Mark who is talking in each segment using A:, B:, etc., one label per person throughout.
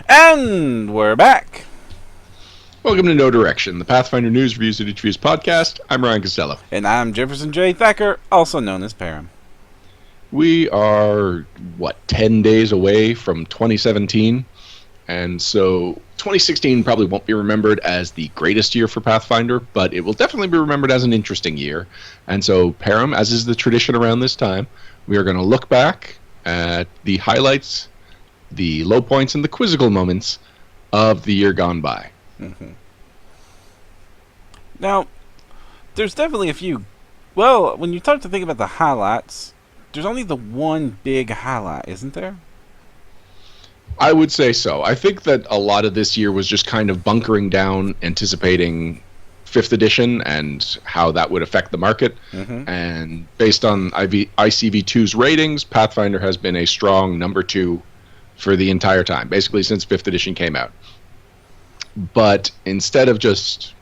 A: And we're back.
B: Welcome to No Direction, the Pathfinder News Reviews and Interviews podcast. I'm Ryan Costello.
A: And I'm Jefferson J. Thacker, also known as Param.
B: We are, 10 days away from 2017. And so 2016 probably won't be remembered as the greatest year for Pathfinder, but it will definitely be remembered as an interesting year. And so, Param, as is the tradition around this time, we are going to look back at the highlights, the low points, and the quizzical moments of the year gone by.
A: Mm-hmm. Now, there's definitely a few. Well, when you start to think about the highlights, there's only the one big highlight, isn't there?
B: I would say so. I think that a lot of this year was just kind of bunkering down, anticipating 5th edition and how that would affect the market.
A: Mm-hmm.
B: And based on ICV2's ratings, Pathfinder has been a strong number 2 for the entire time, basically since 5th edition came out. But instead of just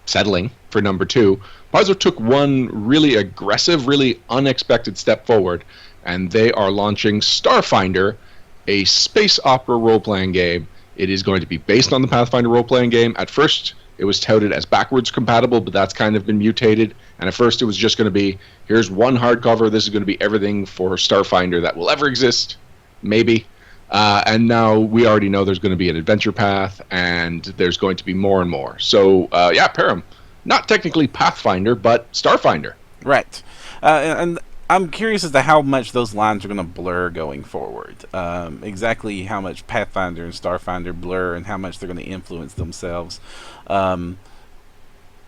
B: settling for number 2, Paizo took one really aggressive, really unexpected step forward, and they are launching Starfinder, a space opera role-playing game. It is going to be based on the Pathfinder role-playing game. At first, it was touted as backwards compatible, but that's kind of been mutated. And at first, it was just going to be, here's one hardcover. This is going to be everything for Starfinder that will ever exist, maybe. And now we already know there's going to be an adventure path, and there's going to be more and more. So, Param, not technically Pathfinder, but Starfinder.
A: Right. And I'm curious as to how much those lines are going to blur going forward. Exactly how much Pathfinder and Starfinder blur and how much they're going to influence themselves.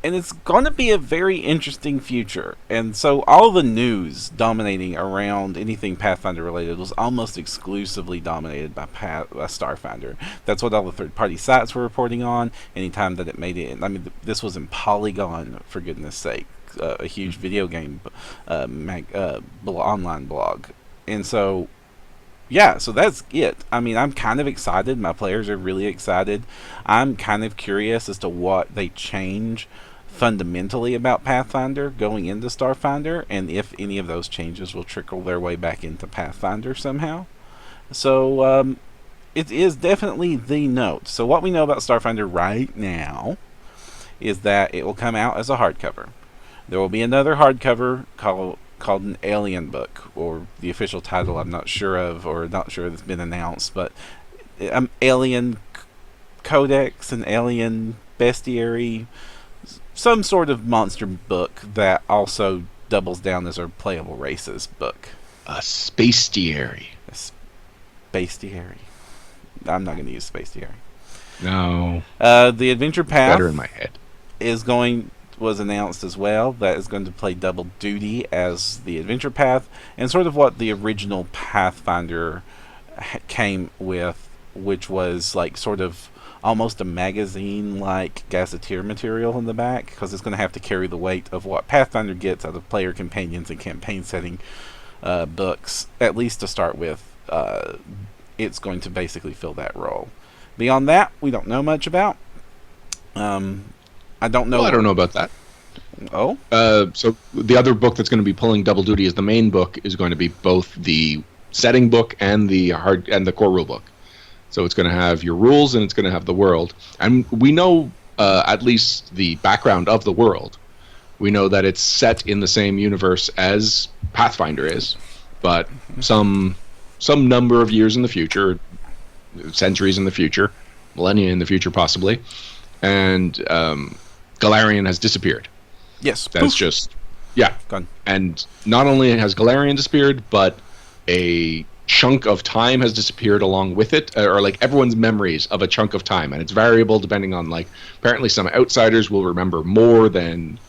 A: And it's going to be a very interesting future. And so all the news dominating around anything Pathfinder related was almost exclusively dominated by Starfinder. That's what all the third-party sites were reporting on. Anytime that it made it, I mean, this was in Polygon, for goodness sake. A huge video game online blog. And so, so that's it. I mean, I'm kind of excited. My players are really excited. I'm kind of curious as to what they change fundamentally about Pathfinder going into Starfinder, and if any of those changes will trickle their way back into Pathfinder somehow. So, it is definitely the note. So what we know about Starfinder right now is that it will come out as a hardcover. There will be another hardcover called an Alien book, or the official title I'm not sure of, or not sure it's been announced, but Alien Codex, an Alien Bestiary, some sort of monster book that also doubles down as a playable races book.
B: A Spaciary.
A: A Spaciary. I'm not going to use Spaciary.
B: No.
A: The Adventure Path
B: better in my head.
A: Was announced as well. That is going to play double duty as the Adventure Path, and sort of what the original Pathfinder came with, which was like sort of almost a magazine-like gazetteer material in the back, because it's going to have to carry the weight of what Pathfinder gets out of player companions and campaign setting books, at least to start with. It's going to basically fill that role. Beyond that, we don't know much about. I don't know.
B: Well, I don't know about that.
A: Oh?
B: So the other book that's going to be pulling double duty as the main book is going to be both the setting book and the core rule book. So it's going to have your rules and it's going to have the world. And we know at least the background of the world. We know that it's set in the same universe as Pathfinder is, but some number of years in the future, centuries in the future, millennia in the future possibly, and Golarion has disappeared.
A: Yes.
B: That's just,
A: Gone.
B: And not only has Golarion disappeared, but a chunk of time has disappeared along with it, or like everyone's memories of a chunk of time, and it's variable depending on, like, apparently some outsiders will remember more than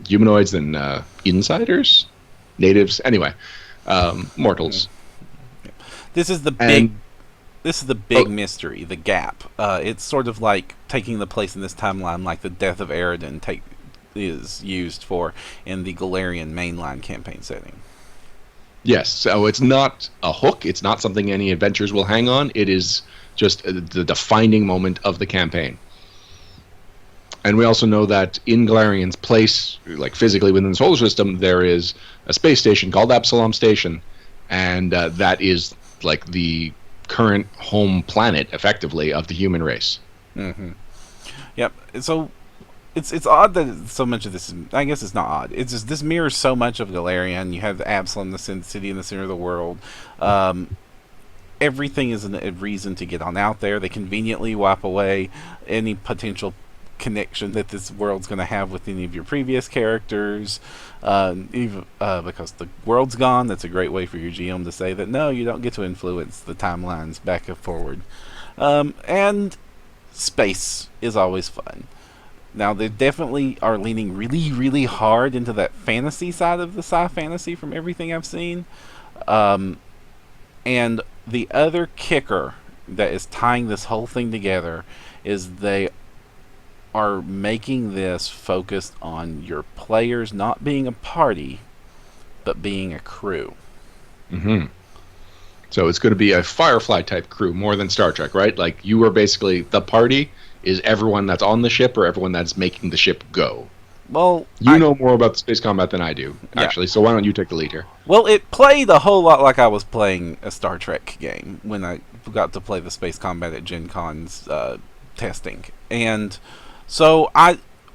B: humanoids, than insiders, natives. Anyway, mortals.
A: This is the big mystery, the gap. It's sort of like taking the place in this timeline like the death of Aroden is used for in the Golarion mainline campaign setting.
B: Yes, so it's not a hook. It's not something any adventures will hang on. It is just the defining moment of the campaign. And we also know that in Golarion's place, like physically within the solar system, there is a space station called Absalom Station, and that is like the current home planet, effectively, of the human race.
A: Mm-hmm. Yep. So it's odd that so much of this is, I guess it's not odd. It's just this mirrors so much of Galarian. You have the Absalom, the city in the center of the world. Um, Everything is a reason to get on out there. They conveniently wipe away any potential connection that this world's going to have with any of your previous characters. Even because the world's gone, that's a great way for your GM to say that no, you don't get to influence the timelines back and forward. And space is always fun. Now, they definitely are leaning really, really hard into that fantasy side of the sci-fantasy from everything I've seen. Um, and the other kicker that is tying this whole thing together is they are making this focused on your players not being a party, but being a crew.
B: Hmm. So it's going to be a Firefly type crew more than Star Trek, right? Like you are basically the party is everyone that's on the ship or everyone that's making the ship go.
A: Well,
B: You know more about the space combat than I do,
A: Yeah.
B: actually. So why don't you take the lead here?
A: Well, it played a whole lot like I was playing a Star Trek game when I got to play the space combat at Gen Con's testing, and so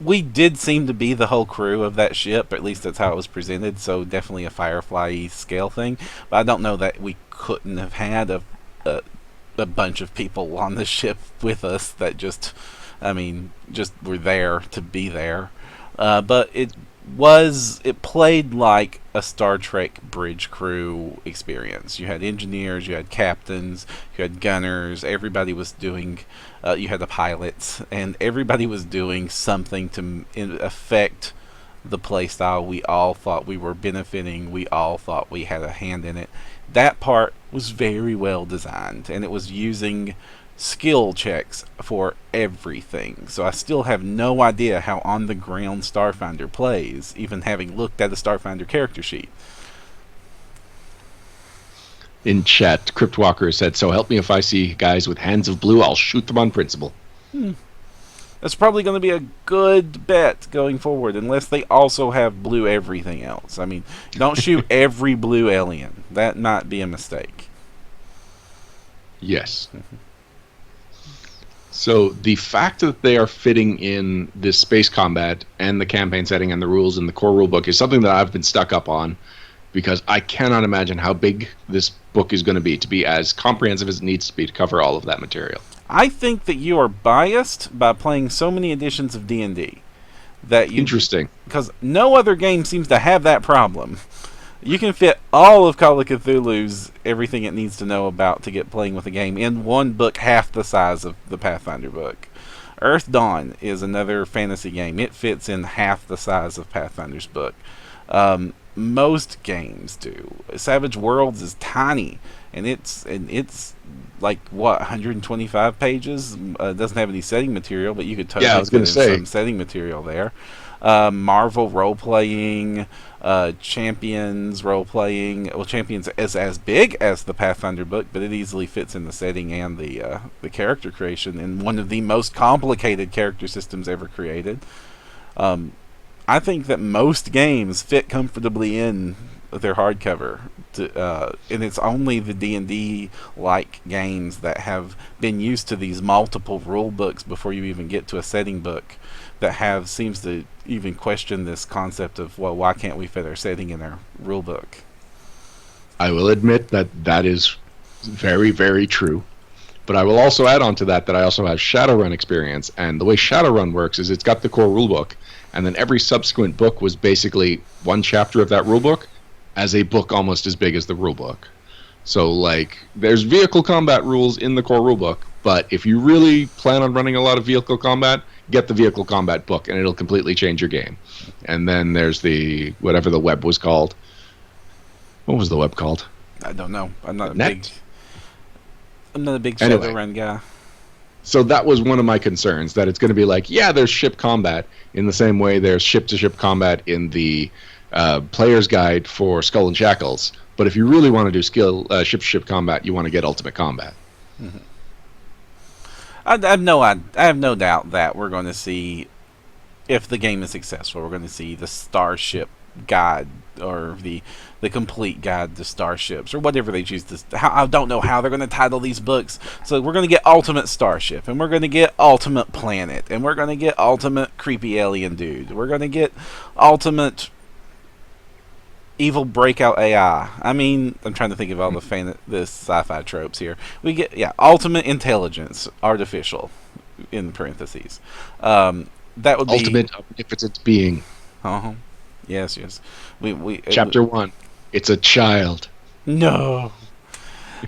A: we did seem to be the whole crew of that ship. At least that's how it was presented. So definitely a Firefly scale thing. But I don't know that we couldn't have had a, a bunch of people on the ship with us that just, I mean, just were there to be there. But it played like a Star Trek bridge crew experience. You had engineers, you had captains, you had gunners. Everybody was doing. You had the pilots, and everybody was doing something to affect the playstyle we all thought we were benefiting. We all thought we had a hand in it. That part was very well designed, and it was using skill checks for everything. So I still have no idea how on the ground Starfinder plays, even having looked at the Starfinder character sheet.
B: In chat, Cryptwalker said, "So help me if I see guys with hands of blue, I'll shoot them on principle."
A: That's probably going to be a good bet going forward, unless they also have blue everything else. I mean, don't shoot every blue alien. That might be a mistake.
B: Yes. So the fact that they are fitting in this space combat and the campaign setting and the rules in the core rulebook is something that I've been stuck up on because I cannot imagine how big this book is going to be as comprehensive as it needs to be to cover all of that material.
A: I think that you are biased by playing so many editions of D&D that you
B: Interesting.
A: because no other game seems to have that problem. You can fit all of Call of Cthulhu's everything it needs to know about to get playing with the game in one book half the size of the Pathfinder book. Earth Dawn is another fantasy game. It fits in half the size of Pathfinder's book. Most games do. Savage Worlds is tiny, and it's like what 125 pages. Doesn't have any setting material, but you could totally
B: I was gonna
A: put in
B: say.
A: some setting material there. Marvel role playing, Champions role playing. Well, Champions is as big as the Pathfinder book, but it easily fits in the setting and the character creation in one of the most complicated character systems ever created. I think that most games fit comfortably in their hardcover, and it's only the D&D like games that have been used to these multiple rule books before you even get to a setting book that seems to even question this concept of, well, why can't we fit our setting in our rule book?
B: I will admit that is very, very true. But I will also add on to that I also have Shadowrun experience, and the way Shadowrun works is it's got the core rulebook, and then every subsequent book was basically one chapter of that rulebook as a book almost as big as the rulebook. So, like, there's vehicle combat rules in the core rulebook, but if you really plan on running a lot of vehicle combat, get the vehicle combat book, and it'll completely change your game. And then there's the, whatever the web was called. What was the web called?
A: I don't know. I'm not
B: Net?
A: a big
B: Anyway.
A: Shadowrun guy.
B: So that was one of my concerns, that it's going to be like, yeah, there's ship combat in the same way there's ship-to-ship combat in the player's guide for Skull and Shackles. But if you really want to do ship-to-ship combat, you want to get Ultimate Combat.
A: Mm-hmm. I have no doubt that we're going to see, if the game is successful, we're going to see the Starship guide or the complete guide to starships or whatever they choose to. I don't know how they're going to title these books. So we're going to get Ultimate Starship, and we're going to get Ultimate Planet, and we're going to get Ultimate Creepy Alien Dude. We're going to get Ultimate Evil Breakout AI. I mean, I'm trying to think of all the sci-fi tropes here. We get Ultimate Intelligence Artificial in parentheses. That would be
B: Ultimate Omnipotent Being.
A: Uh-huh. Yes. We
B: Chapter 1. It's a child.
A: No.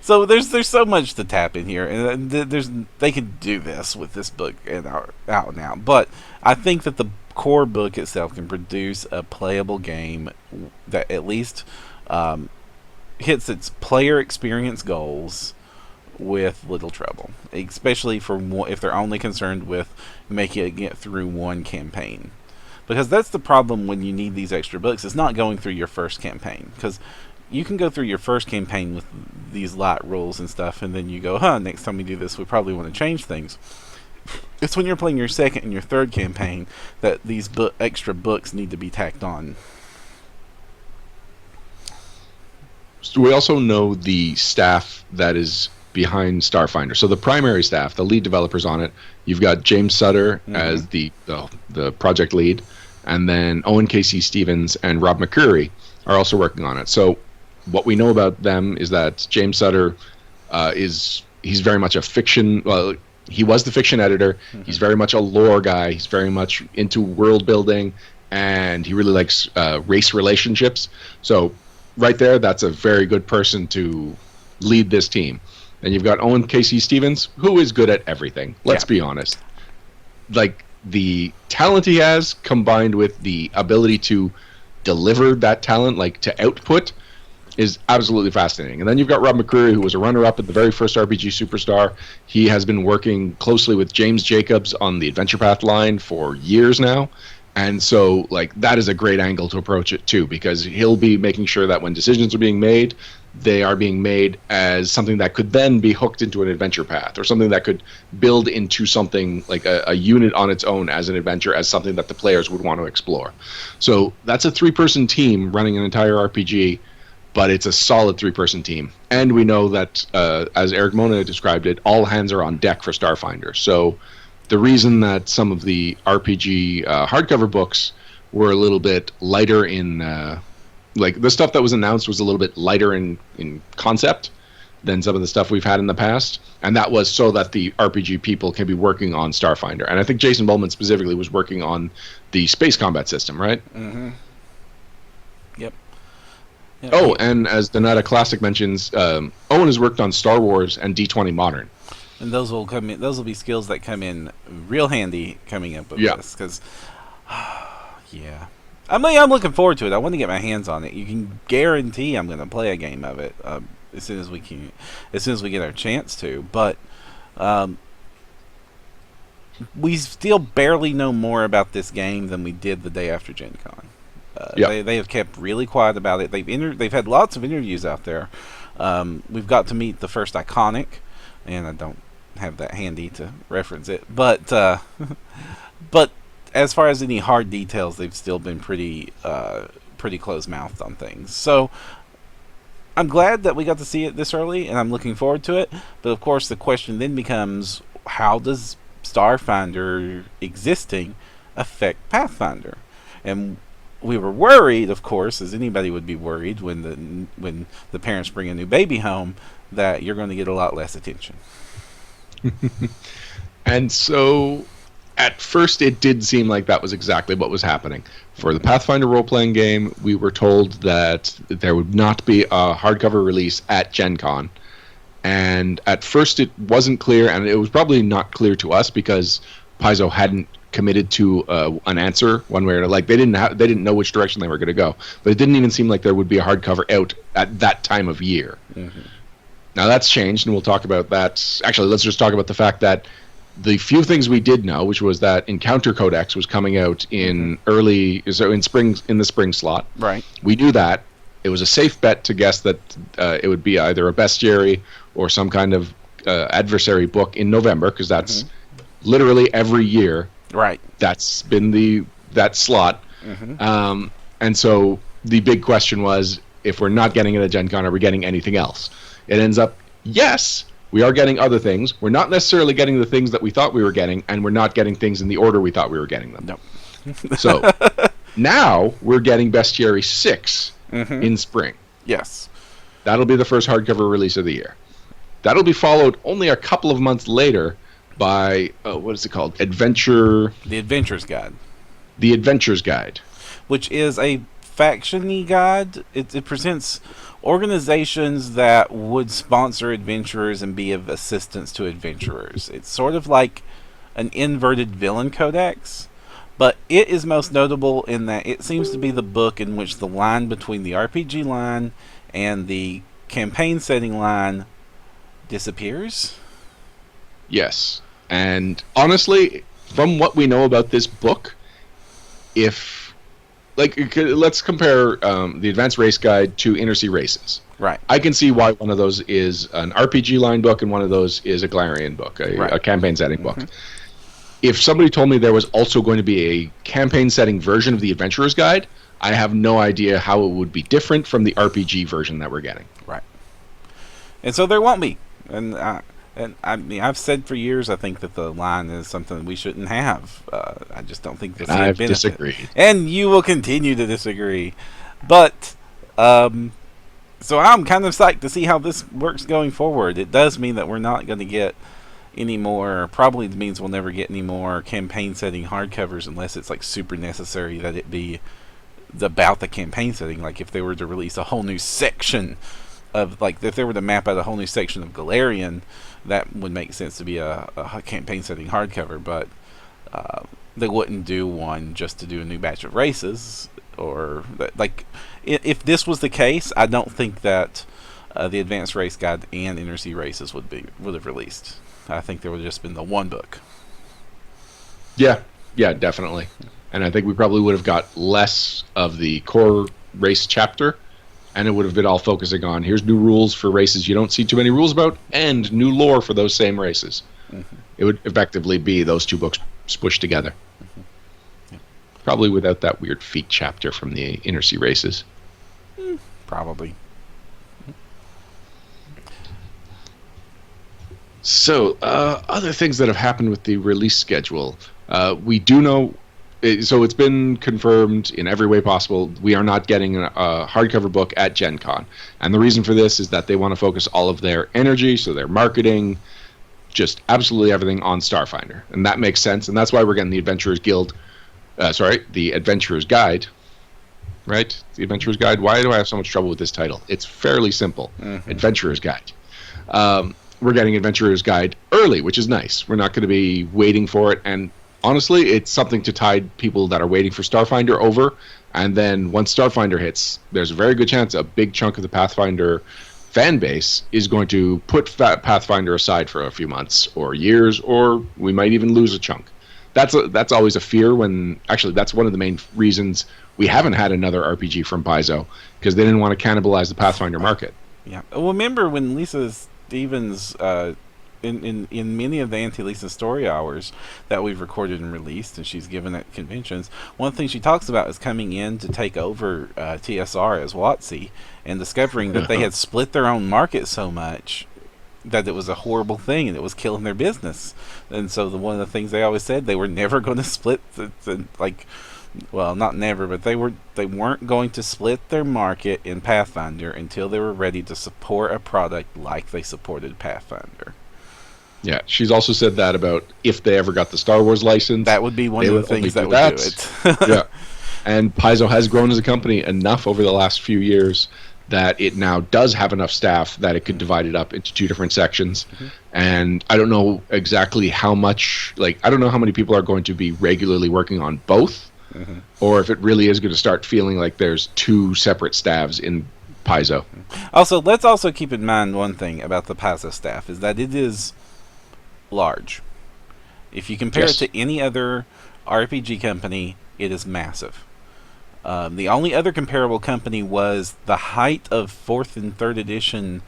A: So there's so much to tap in here, and they can do this with this book and out now. But I think that the core book itself can produce a playable game that at least hits its player experience goals with little trouble, especially if they're only concerned with making it through one campaign. Because that's the problem when you need these extra books. It's not going through your first campaign. Because you can go through your first campaign with these light rules and stuff, and then you go, next time we do this, we probably want to change things. It's when you're playing your second and your third campaign that these extra books need to be tacked on.
B: So we also know the staff that is behind Starfinder. So the primary staff, the lead developers on it, you've got James Sutter as the project lead, and then Owen K.C. Stevens and Rob McCreary are also working on it. So what we know about them is that James Sutter he's very much a fiction. Well, he was the fiction editor. He's very much a lore guy. He's very much into world building, and he really likes race relationships. So right there, that's a very good person to lead this team. And you've got Owen K.C. Stevens, who is good at everything. Let's be honest. Like, the talent he has combined with the ability to deliver that talent, like to output, is absolutely fascinating. And then you've got Rob McCreary, who was a runner-up at the very first RPG Superstar. He has been working closely with James Jacobs on the Adventure Path line for years now. And so, like, that is a great angle to approach it, too, because he'll be making sure that when decisions are being made, they are being made as something that could then be hooked into an adventure path, or something that could build into something like a unit on its own as an adventure, as something that the players would want to explore. So that's a 3-person team running an entire RPG, but it's a solid 3-person team. And we know that, as Eric Mona described it, all hands are on deck for Starfinder. So the reason that some of the RPG hardcover books were a little bit lighter in, like the stuff that was announced was a little bit lighter in concept than some of the stuff we've had in the past, and that was so that the RPG people can be working on Starfinder. And I think Jason Bowman specifically was working on the space combat system, right?
A: Mm-hmm. Yep.
B: Oh, and as Donata Classic mentions, Owen has worked on Star Wars and D20 Modern.
A: And those will come in. Those will be skills that come in real handy coming up with this. Because, I'm looking forward to it. I want to get my hands on it. You can guarantee I'm going to play a game of it as soon as we get our chance to. But we still barely know more about this game than we did the day after Gen Con. They have kept really quiet about it. They've had lots of interviews out there. We've got to meet the first Iconic, and I don't have that handy to reference it, but as far as any hard details, they've still been pretty close-mouthed on things. So I'm glad that we got to see it this early, and I'm looking forward to it. But of course, the question then becomes, how does Starfinder existing affect Pathfinder? And we were worried, of course, as anybody would be worried when the parents bring a new baby home, that you're going to get a lot less attention.
B: And so at first it did seem like that was exactly what was happening. For the Pathfinder role-playing game, we were told that there would not be a hardcover release at Gen Con. And at first it wasn't clear, and it was probably not clear to us because Paizo hadn't committed to an answer one way or another. Like they didn't know which direction they were going to go. But it didn't even seem like there would be a hardcover out at that time of year. Mm-hmm. Now that's changed, and we'll talk about that. Actually, let's just talk about the fact that the few things we did know, which was that Encounter Codex was coming out in in the spring slot.
A: Right.
B: We knew that. It was a safe bet to guess that it would be either a bestiary or some kind of adversary book in November, because that's literally every year.
A: Right.
B: That's been that slot. Mm-hmm. And so the big question was, if we're not getting it at Gen Con, are we getting anything else? It ends up, yes, we are getting other things. We're not necessarily getting the things that we thought we were getting, and we're not getting things in the order we thought we were getting them.
A: Nope.
B: So now we're getting Bestiary 6 in spring.
A: Yes.
B: That'll be the first hardcover release of the year. That'll be followed only a couple of months later by, what is it called?
A: The Adventurer's Guide.
B: The Adventurer's Guide.
A: Which is a faction-y guide. It presents organizations that would sponsor adventurers and be of assistance to adventurers. It's sort of like an inverted villain codex, but it is most notable in that it seems to be the book in which the line between the RPG line and the campaign setting line disappears.
B: Yes. And honestly, from what we know about this book, if, like, let's compare the Advanced Race Guide to Inner Sea Races.
A: Right.
B: I can see why one of those is an RPG line book and one of those is a Galarian book, a campaign setting book. If somebody told me there was also going to be a campaign setting version of the Adventurer's Guide, I have no idea how it would be different from the RPG version that we're getting.
A: Right. And so there won't be. And I mean, I've said for years, I think that the line is something we shouldn't have. I just don't think that's
B: I've disagreed.
A: And you will continue to disagree. But, so I'm kind of psyched to see how this works going forward. It does mean that we're not going to get any more, probably means we'll never get any more campaign setting hardcovers unless it's like super necessary that it be about the campaign setting. Like if they were to release a whole new section of, like if they were to map out a whole new section of Galarian, that would make sense to be a campaign setting hardcover, but they wouldn't do one just to do a new batch of races. Or like, if this was the case, I don't think that the Advanced Race Guide and Inner Sea Races would have released. I think there would have just been the one book.
B: Yeah, definitely. And I think we probably would have got less of the core race chapter, and it would have been all focusing on here's new rules for races you don't see too many rules about, and new lore for those same races. It would effectively be those two books squished together.
A: Yeah.
B: Probably without that weird feat chapter from the Inner Sea Races.
A: Probably.
B: So, other things that have happened with the release schedule. We do know, so it's been confirmed in every way possible, we are not getting a hardcover book at Gen Con. And the reason for this is that they want to focus all of their energy, so their marketing, just absolutely everything on Starfinder. And that makes sense, and that's why we're getting the Adventurers Guild, the Adventurer's Guide. Right? The Adventurer's Guide. Why do I have so much trouble with this title? It's fairly simple. Adventurer's Guide. We're getting Adventurer's Guide early, which is nice. We're not going to be waiting for it, and honestly, it's something to tide people that are waiting for Starfinder over, and then once Starfinder hits, there's a very good chance a big chunk of the Pathfinder fan base is going to put Pathfinder aside for a few months or years, or we might even lose a chunk. That's always a fear when, actually, that's one of the main reasons we haven't had another RPG from Paizo, because they didn't want to cannibalize the Pathfinder market.
A: Yeah. Well, remember when Lisa Stevens, in many of the Anti-Lisa story hours that we've recorded and released, and she's given at conventions, one thing she talks about is coming in to take over TSR as WotC and discovering that they had split their own market so much that it was a horrible thing and it was killing their business. And so one of the things they always said, they were never going to split well, not never, but they weren't going to split their market in Pathfinder until they were ready to support a product like they supported Pathfinder.
B: Yeah, she's also said that about if they ever got the Star Wars license.
A: That would be one of the things that would do it.
B: Yeah, and Paizo has grown as a company enough over the last few years that it now does have enough staff that it could divide it up into two different sections. And I don't know exactly how much, I don't know how many people are going to be regularly working on both, or if it really is going to start feeling like there's two separate staffs in Paizo.
A: Also, let's also keep in mind one thing about the Paizo staff is that it is large. If you compare it to any other RPG company, it is massive. The only other comparable company was the height of 4th and 3rd edition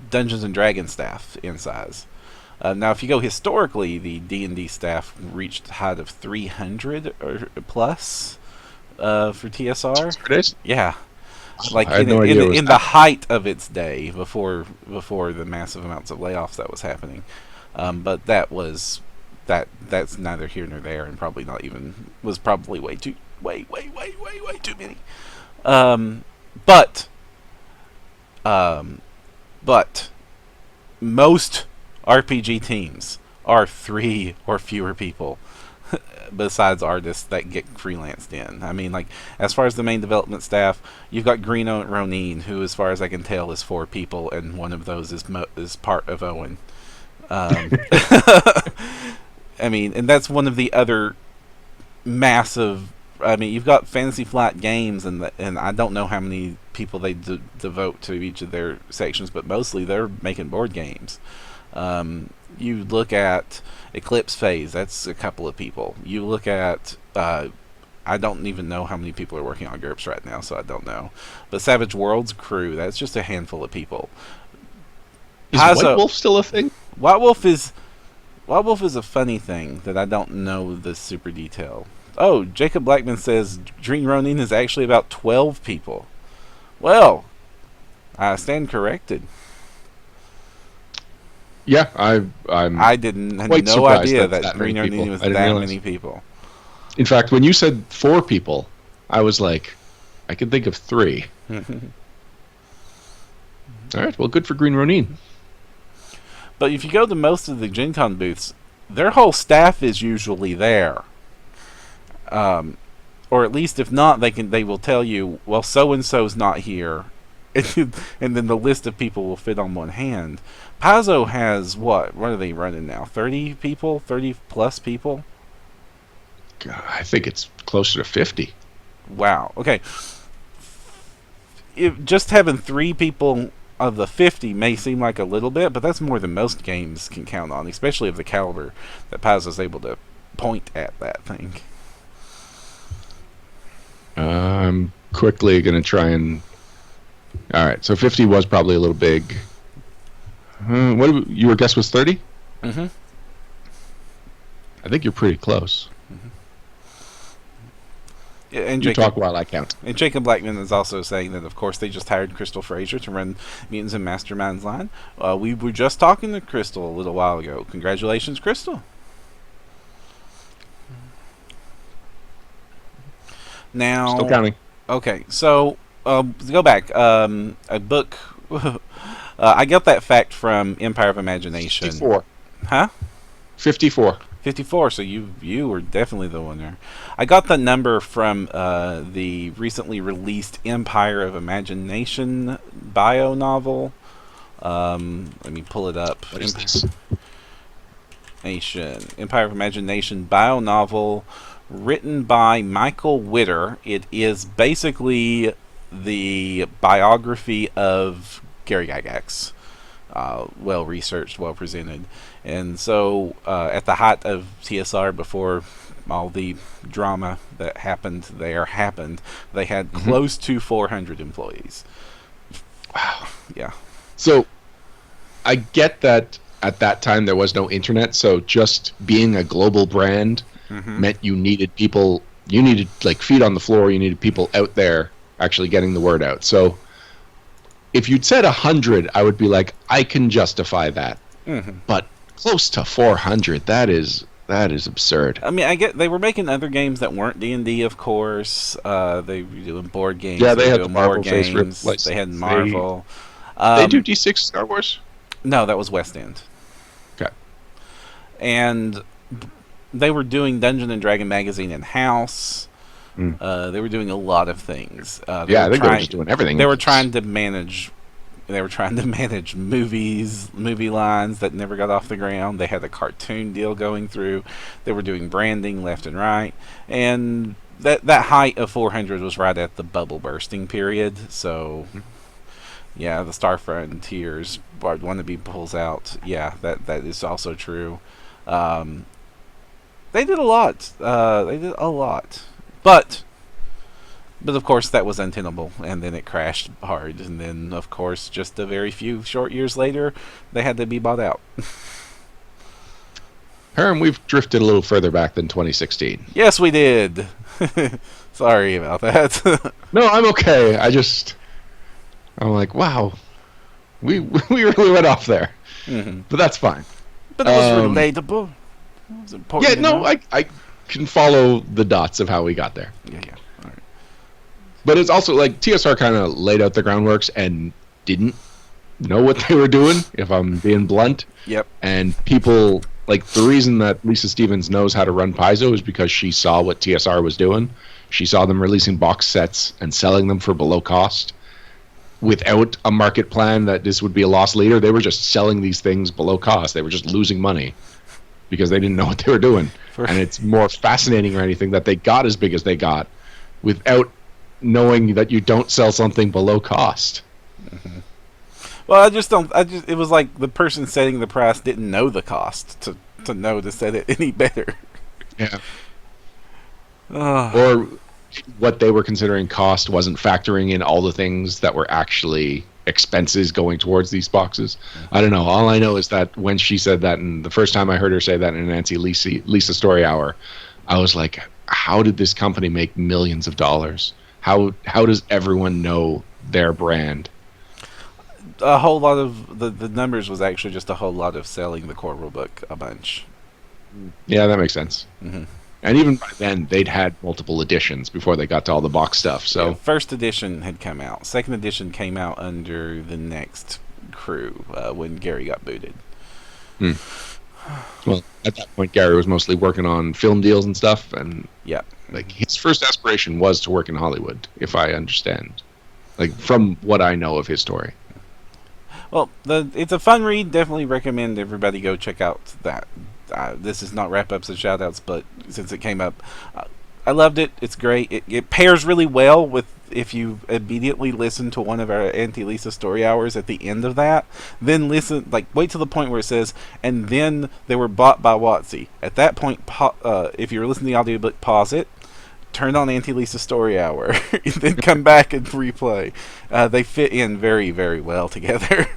A: Dungeons and Dragons staff in size. Now, if you go historically, the D&D staff reached a height of 300 or plus for TSR.
B: 3 days?
A: Yeah, like
B: I had no idea it was
A: in the
B: that.
A: height of its day before the massive amounts of layoffs that was happening. But that's neither here nor there, and probably not even was probably way too many. Um, but um, but most RPG teams are 3 or fewer people besides artists that get freelanced in. I mean, like, as far as the main development staff, you've got Green Ronin, who, as far as I can tell, is 4 people, and one of those is part of Owen. Um, I mean, and that's one of the other massive. I mean, you've got Fantasy Flight Games, and I don't know how many people they devote to each of their sections, but mostly they're making board games. You look at Eclipse Phase, that's a couple of people. You look at I don't even know how many people are working on GURPS right now, so I don't know. But Savage Worlds crew, that's just a handful of people.
B: Is White
A: Paizo,
B: Wolf still a thing?
A: White Wolf is White Wolf is a funny thing that I don't know the super detail. Oh, Jacob Blackman says Green Ronin is actually about 12 people. Well, I stand corrected.
B: Yeah, I'm
A: I didn't had
B: quite
A: no
B: surprised
A: idea
B: that's
A: that
B: that many
A: Green
B: people.
A: Ronin was
B: I didn't
A: that
B: realize.
A: many people.
B: In fact, when you said 4 people, I was like, I can think of 3. All right, well, good for Green Ronin.
A: But if you go to most of the Gen Con booths, their whole staff is usually there. Um, or at least if not, they will tell you, well, so and so's not here, and then the list of people will fit on one hand. Paizo has what are they running now? 30 people, 30 plus people.
B: God, I think it's closer to 50.
A: Wow. Okay. Just having 3 people of the 50 may seem like a little bit, but that's more than most games can count on, especially of the caliber that Paizo's able to point at that thing.
B: I'm quickly going to try and. All right, so 50 was probably a little big. Your guess was 30?
A: Mm-hmm.
B: I think you're pretty close.
A: And
B: You
A: Jacob,
B: talk while I count.
A: and Jacob Blackman is also saying that, of course, they just hired Crystal Frazier to run Mutants and Masterminds line. We were just talking to Crystal a little while ago. Congratulations, Crystal.
B: Still
A: Now,
B: counting.
A: okay, so to go back. A book. I got that fact from Empire of Imagination.
B: 54.
A: Huh?
B: 54.
A: 54. So you were definitely the winner. I got the number from the recently released Empire of Imagination bio novel. Let me pull it up.
B: What is this?
A: Empire of Imagination bio novel written by Michael Witter. It is basically the biography of Gary Gygax. Well researched, well presented. And so, at the height of TSR, before all the drama that happened, they had close to 400 employees.
B: Wow.
A: Yeah.
B: So I get that at that time there was no internet, so just being a global brand meant you needed people, you needed like feet on the floor, you needed people out there actually getting the word out. So if you'd said 100, I would be like, I can justify that. But close to 400, that is absurd.
A: I mean, I get they were making other games that weren't D&D, of course. They were doing board games.
B: Yeah, they had
A: were
B: the
A: doing
B: Marvel
A: war
B: Face Rip
A: games.
B: license.
A: They had Marvel.
B: They do D6 Star Wars?
A: No, that was West End.
B: Okay.
A: And they were doing Dungeon and Dragon magazine in house. They were doing a lot of things.
B: Yeah, I think they were just doing everything.
A: They were trying to manage. They were trying to manage movie lines that never got off the ground. They had a cartoon deal going through. They were doing branding left and right, and that height of 400 was right at the bubble bursting period. So, yeah, the Star Frontiers wannabe pulls out. Yeah, that is also true. They did a lot. But of course that was untenable, and then it crashed hard, and then of course just a very few short years later they had to be bought out.
B: Perrin, we've drifted a little further back than 2016.
A: Yes, we did. Sorry about that.
B: No, I'm okay. I'm like, wow, we we really went off there,
A: hmm
B: but that's fine.
A: But it was
B: Um,
A: relatable. It was important
B: yeah,
A: to
B: no,
A: know.
B: I can follow the dots of how we got there.
A: Yeah, yeah. All right.
B: But it's also like TSR kind of laid out the groundworks and didn't know what they were doing, if I'm being blunt.
A: Yep.
B: And people, like, the reason that Lisa Stevens knows how to run Paizo is because she saw what TSR was doing. She saw them releasing box sets and selling them for below cost without a market plan that this would be a loss leader. They were just selling these things below cost. They were just losing money because they didn't know what they were doing.
A: For-
B: And it's more fascinating or anything that they got as big as they got without knowing that you don't sell something below cost.
A: Well, I just don't. It was like the person setting the price didn't know the cost to know to set it any better.
B: Yeah.
A: Ugh.
B: Or what they were considering cost wasn't factoring in all the things that were actually expenses going towards these boxes. I don't know. All I know is that when she said that, and the first time I heard her say that in Nancy Lisa Story Hour, I was like, how did this company make millions of dollars? How does everyone know their brand?
A: A whole lot of the numbers was actually just a whole lot of selling the core rulebook a bunch.
B: Yeah, that makes sense.
A: hmm
B: And even by then, they'd had multiple editions before they got to all the box stuff. So
A: Yeah, first edition had come out. Second edition came out under the next crew when Gary got booted.
B: well, at that point, Gary was mostly working on film deals and stuff, and
A: Yeah.
B: like his first aspiration was to work in Hollywood, if I understand, like from what I know of his story.
A: Well, it's a fun read. Definitely recommend everybody go check out that. This is not wrap ups and shout outs, but since it came up, I loved it. It's great. It pairs really well with if you immediately listen to one of our Auntie Lisa story hours at the end of that. Then listen, like wait to the point where it says, and then they were bought by Watsy. At that point, if you're listening to the audiobook, pause it. Turn on Auntie Lisa Story Hour, and then come back and replay. They fit in very, very well together.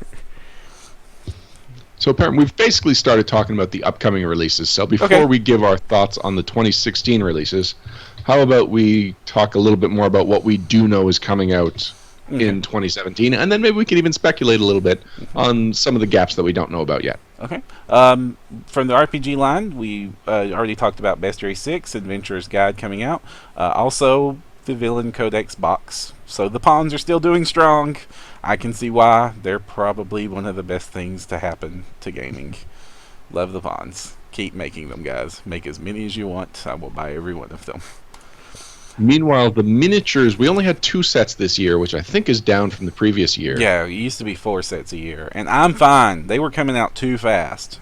B: So apparently, we've basically started talking about the upcoming releases. So before
A: Okay.
B: we give our thoughts on the 2016 releases, how about we talk a little bit more about what we do know is coming out in 2017, and then maybe we can even speculate a little bit on some of the gaps that we don't know about yet.
A: Okay. From the RPG line, we already talked about Bestiary 6, Adventurer's Guide coming out. Also, the Villain Codex box. So the pawns are still doing strong. I can see why. They're probably one of the best things to happen to gaming. Love the pawns. Keep making them, guys. Make as many as you want. I will buy every one of them.
B: Meanwhile, the miniatures, we only had 2 sets this year, which I think is down from the previous year.
A: Yeah, it used to be 4 sets a year. And I'm fine. They were coming out too fast.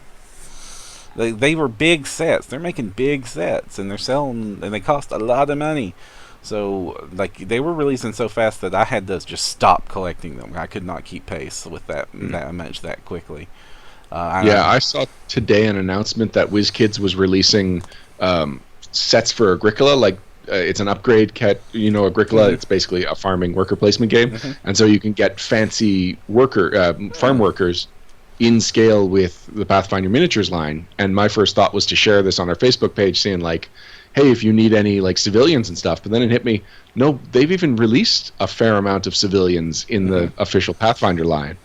A: They were big sets. They're making big sets. And they're selling, and they cost a lot of money. So, like, they were releasing so fast that I had to just stop collecting them. I could not keep pace with that much that quickly.
B: I saw today an announcement that WizKids was releasing sets for Agricola. Like, it's an upgrade kit. You know, Agricola, it's basically a farming worker placement game. And so you can get fancy farm workers in scale with the Pathfinder miniatures line. And my first thought was to share this on our Facebook page, saying, like, hey, if you need any like civilians and stuff. But then it hit me, no, they've even released a fair amount of civilians in the official Pathfinder line.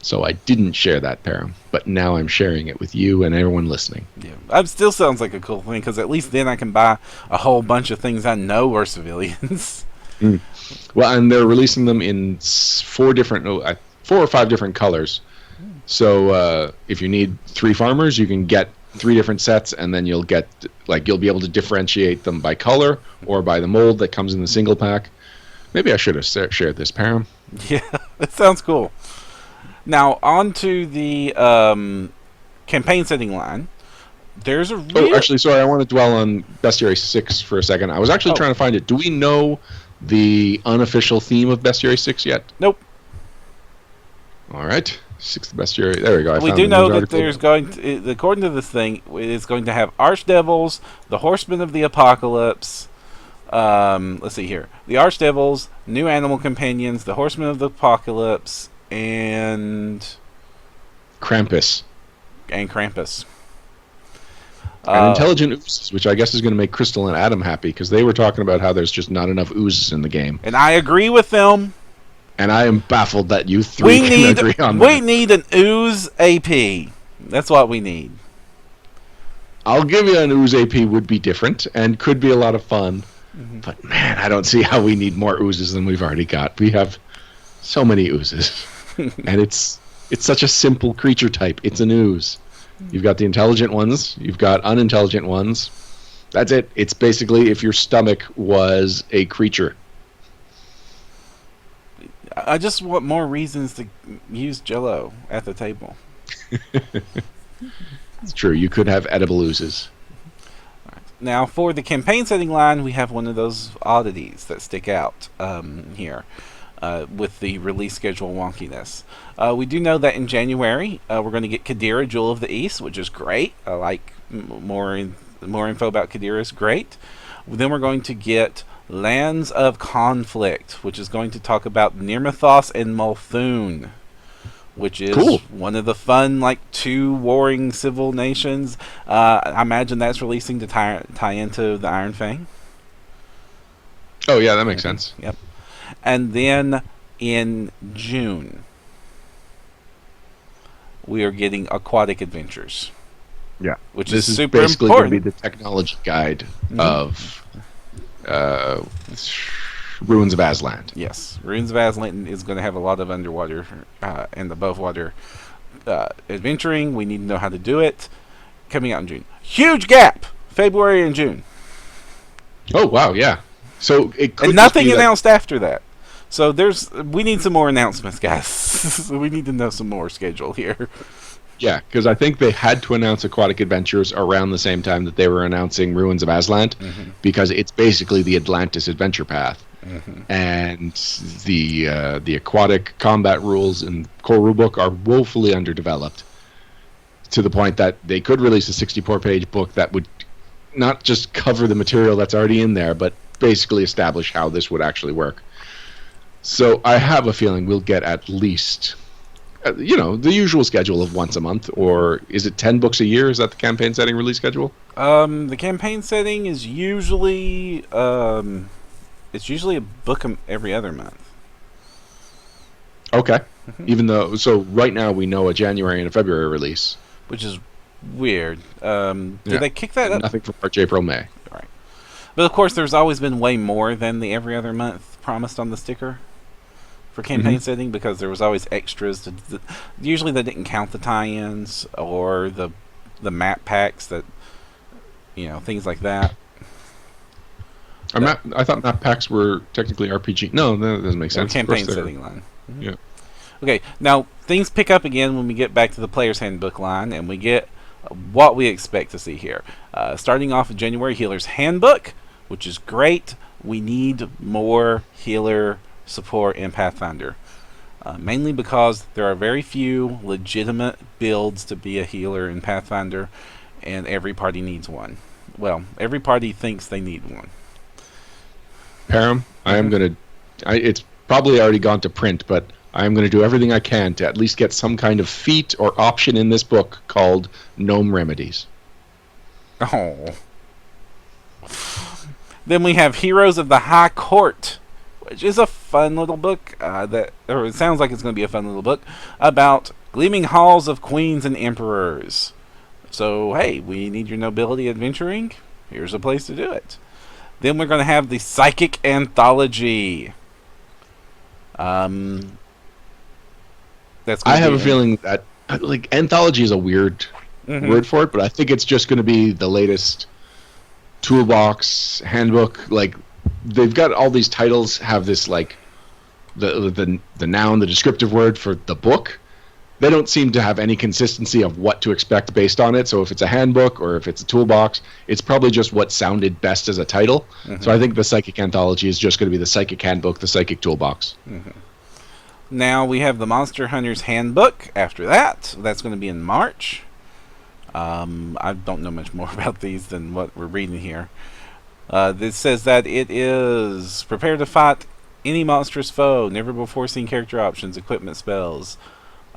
B: So I didn't share that, Param, but now I'm sharing it with you and everyone listening.
A: Yeah, it still sounds like a cool thing because at least then I can buy a whole bunch of things I know are civilians.
B: Well, and they're releasing them in 4 or 5 different colors. So if you need 3 farmers, you can get 3 different sets, and then you'll be able to differentiate them by color or by the mold that comes in the single pack. Maybe I should have shared this, Param.
A: Yeah, that sounds cool. Now, on to the campaign setting line. There's a real...
B: Oh, actually, sorry, I want to dwell on Bestiary 6 for a second. I was actually trying to find it. Do we know the unofficial theme of Bestiary 6 yet?
A: Nope.
B: All right. 6th Bestiary. There we go.
A: We do know that there's going to, according to this thing, it's going to have Archdevils, the Horsemen of the Apocalypse. Let's see here. The Archdevils, New Animal Companions, the Horsemen of the Apocalypse, and
B: Krampus.
A: Krampus.
B: And intelligent oozes, which I guess is going to make Crystal and Adam happy, because they were talking about how there's just not enough oozes in the game.
A: And I agree with them.
B: And I am baffled that you three can agree on that.
A: We need an ooze AP. That's what we need.
B: I'll give you an ooze AP would be different and could be a lot of fun. Mm-hmm. But man, I don't see how we need more oozes than we've already got. We have so many oozes. And it's such a simple creature type. It's an ooze. You've got the intelligent ones. You've got unintelligent ones. That's it. It's basically if your stomach was a creature.
A: I just want more reasons to use Jell-O at the table.
B: It's true. You could have edible oozes.
A: Now, for the campaign setting line, we have one of those oddities that stick out here with the release schedule wonkiness. We do know that in January, we're going to get Qadira, Jewel of the East, which is great. I like more info about Qadira is great. Then we're going to get Lands of Conflict, which is going to talk about Nirmathos and Multhune, which is
B: cool.
A: One of the fun, like, 2 warring civil nations. I imagine that's releasing to tie into the Iron Fang.
B: Oh, yeah, that makes sense.
A: Yep. And then in June, we are getting Aquatic Adventures.
B: Yeah.
A: Which
B: this
A: is super
B: basically
A: important.
B: Going to be the technology guide of Ruins of Aslan.
A: Yes. Ruins of Aslan is going to have a lot of underwater and above water adventuring. We need to know how to do it. Coming out in June. Huge gap! February and June.
B: Oh, wow, yeah. So it could
A: and nothing announced after that. So we need some more announcements, guys. We need to know some more schedule here.
B: Yeah, because I think they had to announce Aquatic Adventures around the same time that they were announcing Ruins of Aslan, because it's basically the Atlantis adventure path. And the aquatic combat rules in core rulebook are woefully underdeveloped, to the point that they could release a 64-page book that would not just cover the material that's already in there, but basically establish how this would actually work. So I have a feeling we'll get at least, the usual schedule of once a month, or is it 10 books a year? Is that the campaign setting release schedule?
A: The campaign setting is usually it's usually a book every other month.
B: Okay. Even though, so right now we know a January and a February release,
A: which is weird. Did they kick that up?
B: Nothing for March, April, May.
A: Right. But of course, there's always been way more than the every other month promised on the sticker for campaign setting, because there was always extras. Usually they didn't count the tie-ins or the map packs, that things like that.
B: I thought map packs were technically RPG. No, that doesn't make sense.
A: Campaign setting line.
B: Yeah.
A: Okay, now things pick up again when we get back to the Player's Handbook line, and we get what we expect to see here. Starting off in January, Healer's Handbook, which is great. We need more healer support in Pathfinder, mainly because there are very few legitimate builds to be a healer in Pathfinder, and every party needs one. Well, every party thinks they need one.
B: Param, I am going to... It's probably already gone to print, but I am going to do everything I can to at least get some kind of feat or option in this book called Gnome Remedies.
A: Oh. Then we have Heroes of the High Court, which is a fun little book, or it sounds like it's going to be a fun little book, about gleaming halls of queens and emperors. So, hey, we need your nobility adventuring. Here's a place to do it. Then we're going to have the Psychic Anthology. That's
B: I have a feeling that anthology is a weird word for it, but I think it's just going to be the latest toolbox handbook. They've got all these titles have this the noun, the descriptive word for the book. They don't seem to have any consistency of what to expect based on it. So if it's a handbook or if it's a toolbox, it's probably just what sounded best as a title. So I think the Psychic Anthology is just going to be the Psychic Handbook, the Psychic Toolbox.
A: Now we have the Monster Hunter's Handbook after that. That's going to be in March. I don't know much more about these than what we're reading here. This says that it is prepare to fight any monstrous foe, never before seen character options, equipment, spells.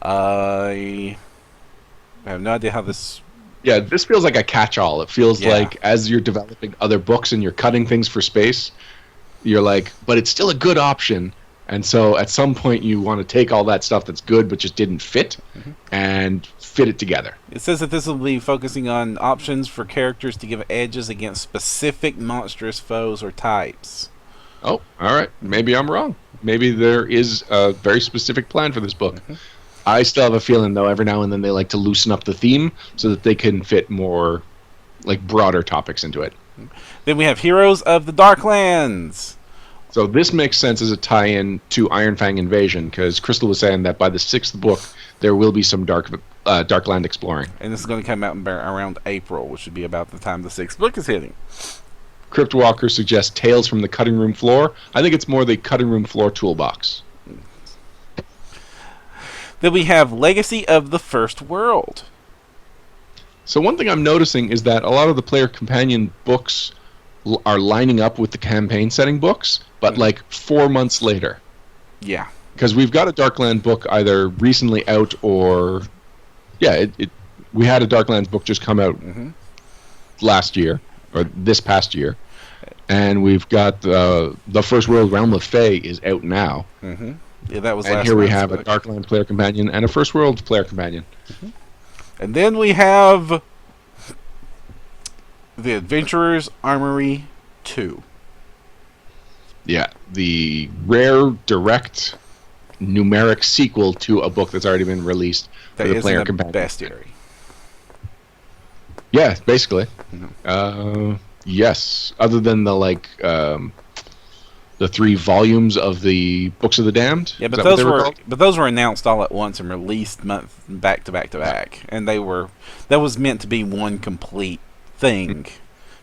A: I have no idea how this
B: Yeah, this feels like a catch-all. It feels
A: Yeah.
B: like as you're developing other books and you're cutting things for space, you're like, but it's still a good option. And so at some point you want to take all that stuff that's good but just didn't fit and fit it together.
A: It says that this will be focusing on options for characters to give edges against specific monstrous foes or types.
B: Oh, all right. Maybe I'm wrong. Maybe there is a very specific plan for this book. I still have a feeling, though, every now and then they like to loosen up the theme so that they can fit more, like, broader topics into it.
A: Then we have Heroes of the Darklands.
B: So this makes sense as a tie-in to Iron Fang Invasion, because Crystal was saying that by the 6th book, there will be some Darkland exploring.
A: And this is going to come out around April, which would be about the time the 6th book is hitting.
B: Cryptwalker suggests Tales from the Cutting Room Floor. I think it's more the Cutting Room Floor toolbox.
A: Then we have Legacy of the First World.
B: So one thing I'm noticing is that a lot of the player companion books are lining up with the campaign setting books, but like 4 months later.
A: Yeah.
B: Because we've got a Darkland book either recently out or... Yeah, we had a Darklands book just come out last year, or this past year. And we've got the First World Realm of Fey is out now.
A: Yeah, that was
B: and
A: last
B: here we
A: month's
B: have
A: book.
B: a Darklands player companion and a First World player companion.
A: And then we have The Adventurer's Armory 2.
B: Yeah, the rare direct numeric sequel to a book that's already been released
A: That
B: for the
A: is
B: player
A: in the
B: companion.
A: bestiary.
B: Yeah, basically.
A: No.
B: Yes, other than the 3 volumes of the Books of the Damned.
A: Yeah,
B: Is
A: but
B: that what
A: those
B: they
A: were
B: called?
A: announced all at once and released back to back to back, and that was meant to be one complete thing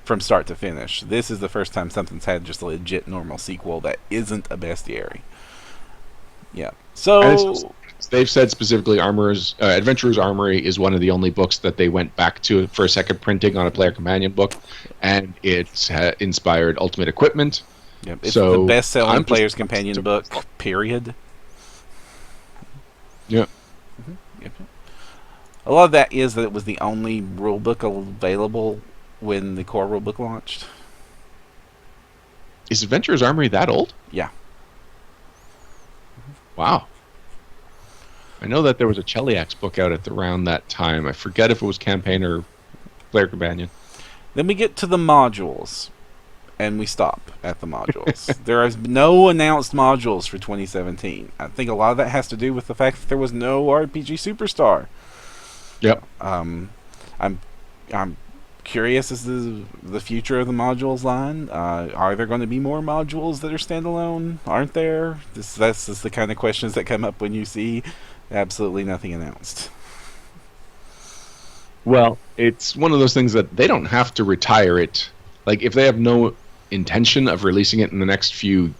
A: from start to finish. This is the first time something's had just a legit normal sequel that isn't a bestiary. Yeah. So
B: They've said specifically, Adventurer's Armory is one of the only books that they went back to for a second printing on a player companion book, and it's inspired Ultimate Equipment.
A: yep, it's
B: so
A: the best-selling
B: I'm just-
A: player's companion book. Period.
B: Yeah.
A: Yep. A lot of that is that it was the only rule book available when the core rule book launched.
B: Is Adventurer's Armory that old?
A: Yeah.
B: Wow. I know that there was a Cheliax book out at around that time. I forget if it was campaign or player companion.
A: Then we get to the modules, and we stop at the modules. There is no announced modules for 2017. I think a lot of that has to do with the fact that there was no RPG Superstar.
B: Yep.
A: I'm curious as to the future of the modules line. Are there going to be more modules that are standalone? Aren't there? That's just the kind of questions that come up when you see absolutely nothing announced.
B: Well, it's one of those things that they don't have to retire it. Like, if they have no intention of releasing it in the next few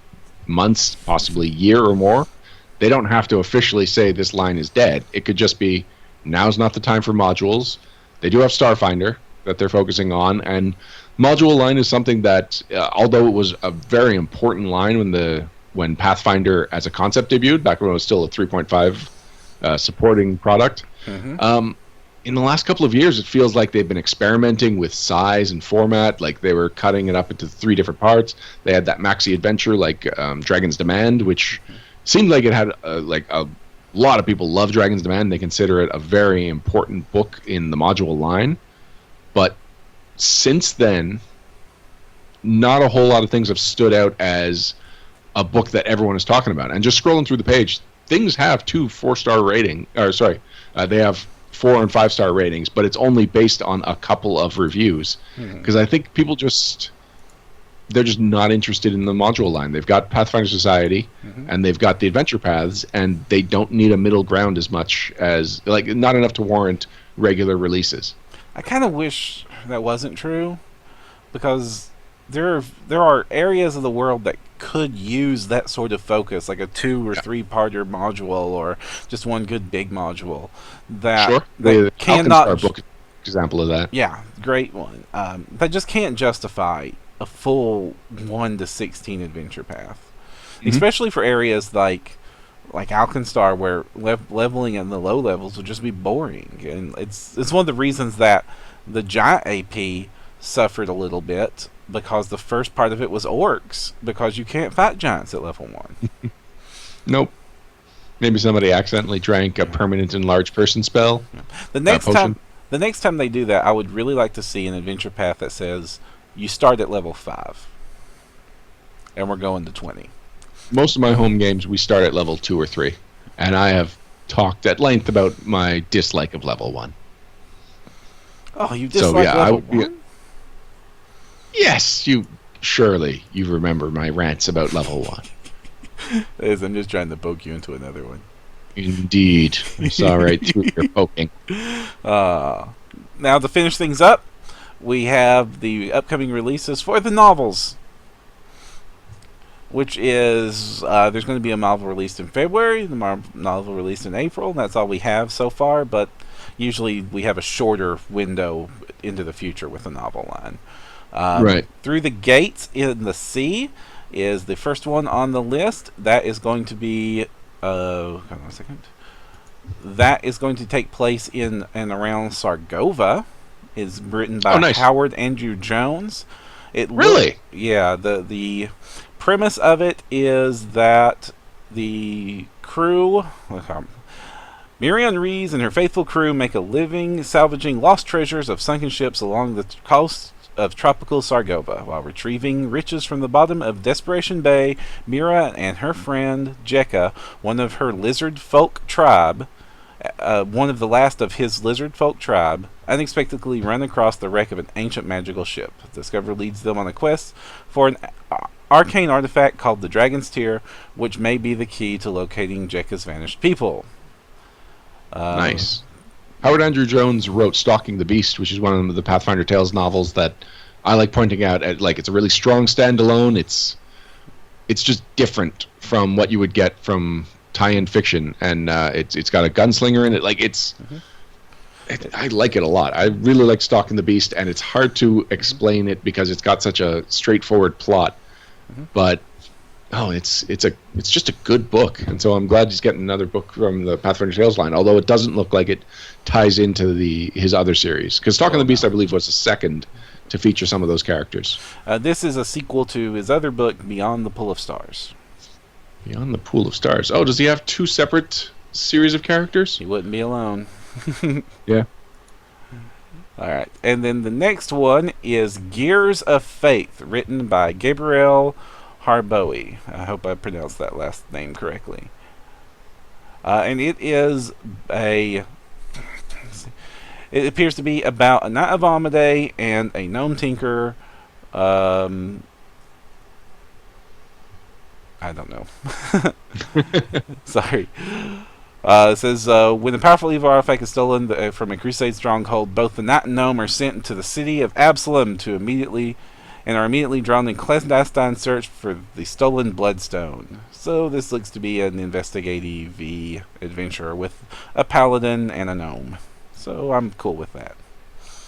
B: months, possibly year or more, they don't have to officially say this line is dead. It could just be, now's not the time for modules. They do have Starfinder that they're focusing on, and module line is something that, although it was a very important line when Pathfinder as a concept debuted, back when it was still a 3.5 supporting product, in the last couple of years, it feels like they've been experimenting with size and format. Like, they were cutting it up into 3 different parts. They had that maxi adventure like Dragon's Demand, which seemed like it had a lot of people love Dragon's Demand. They consider it a very important book in the module line. But since then, not a whole lot of things have stood out as a book that everyone is talking about. And just scrolling through the page, things have 2 4-star rating. They have 4 and 5-star ratings, but it's only based on a couple of reviews. Because I think people they're just not interested in the module line. They've got Pathfinder Society, and they've got the Adventure Paths, and they don't need a middle ground as much as, like, not enough to warrant regular releases.
A: I kind of wish that wasn't true, because there are areas of the world that could use that sort of focus, like a 2 or 3-parter module, or just one good big module that
B: Sure.
A: that
B: The
A: cannot.
B: Alkenstar book is an example of that.
A: Yeah, great one. That just can't justify a full 1 to 16 adventure path, especially for areas like like Alkenstar, where leveling in the low levels would just be boring, and it's one of the reasons that the giant AP suffered a little bit, because the first part of it was orcs, because you can't fight giants at level 1.
B: Nope. Maybe somebody accidentally drank a permanent enlarged person spell.
A: The next
B: potion.
A: time, the next time they do that, I would really like to see an adventure path that says you start at level 5, and we're going to 20.
B: Most of my home games, we start at level 2 or 3, and I have talked at length about my dislike of level 1.
A: Oh, you dislike level 1?
B: Yes, surely you remember my rants about level 1.
A: I'm just trying to poke you into another one.
B: Indeed. I saw right through your poking.
A: Now, to finish things up, we have the upcoming releases for the novels, which is there's going to be a novel released in February, the novel released in April, and that's all we have so far, but usually we have a shorter window into the future with the novel line.
B: Right.
A: Through the Gates in the Sea is the first one on the list. That is going to be hold on a second. That is going to take place in and around Sargova. It's written by
B: nice.
A: Howard Andrew Jones.
B: Really?
A: Yeah. The premise of it is that the crew, Miriam Rees and her faithful crew, make a living salvaging lost treasures of sunken ships along the coast of tropical Sargova. While retrieving riches from the bottom of Desperation Bay, Mira and her friend Jekka, one of the last of his lizard folk tribe, unexpectedly run across the wreck of an ancient magical ship. Discovery leads them on a quest for an arcane artifact called the Dragon's Tear, which may be the key to locating Jekka's vanished people.
B: Nice. Howard Andrew Jones wrote Stalking the Beast, which is one of the Pathfinder Tales novels that I like pointing out. It's a really strong standalone. It's just different from what you would get from tie-in fiction, and it's got a gunslinger in it. I like it a lot. I really like Stalking the Beast, and it's hard to explain it because it's got such a straightforward plot. But it's just a good book, and so I'm glad he's getting another book from the Pathfinder Tales line. Although it doesn't look like it ties into his other series, because Stalking the Beast, I believe, was the second to feature some of those characters.
A: This is a sequel to his other book, Beyond the Pool of Stars.
B: Beyond the Pool of Stars. Oh, does he have 2 separate series of characters?
A: He wouldn't be alone.
B: Yeah.
A: All right, and then the next one is Gears of Faith, written by Gabriel Harboe. I hope I pronounced that last name correctly. And it is it appears to be about a Knight of Amadei and a Gnome Tinker. I don't know. Sorry. It says, when the powerful evil artifact is stolen from a crusade stronghold, both the Knight and Gnome are sent to the city of Absalom are immediately drawn in clandestine search for the stolen Bloodstone. So this looks to be an investigative adventure with a paladin and a gnome. So I'm cool with that.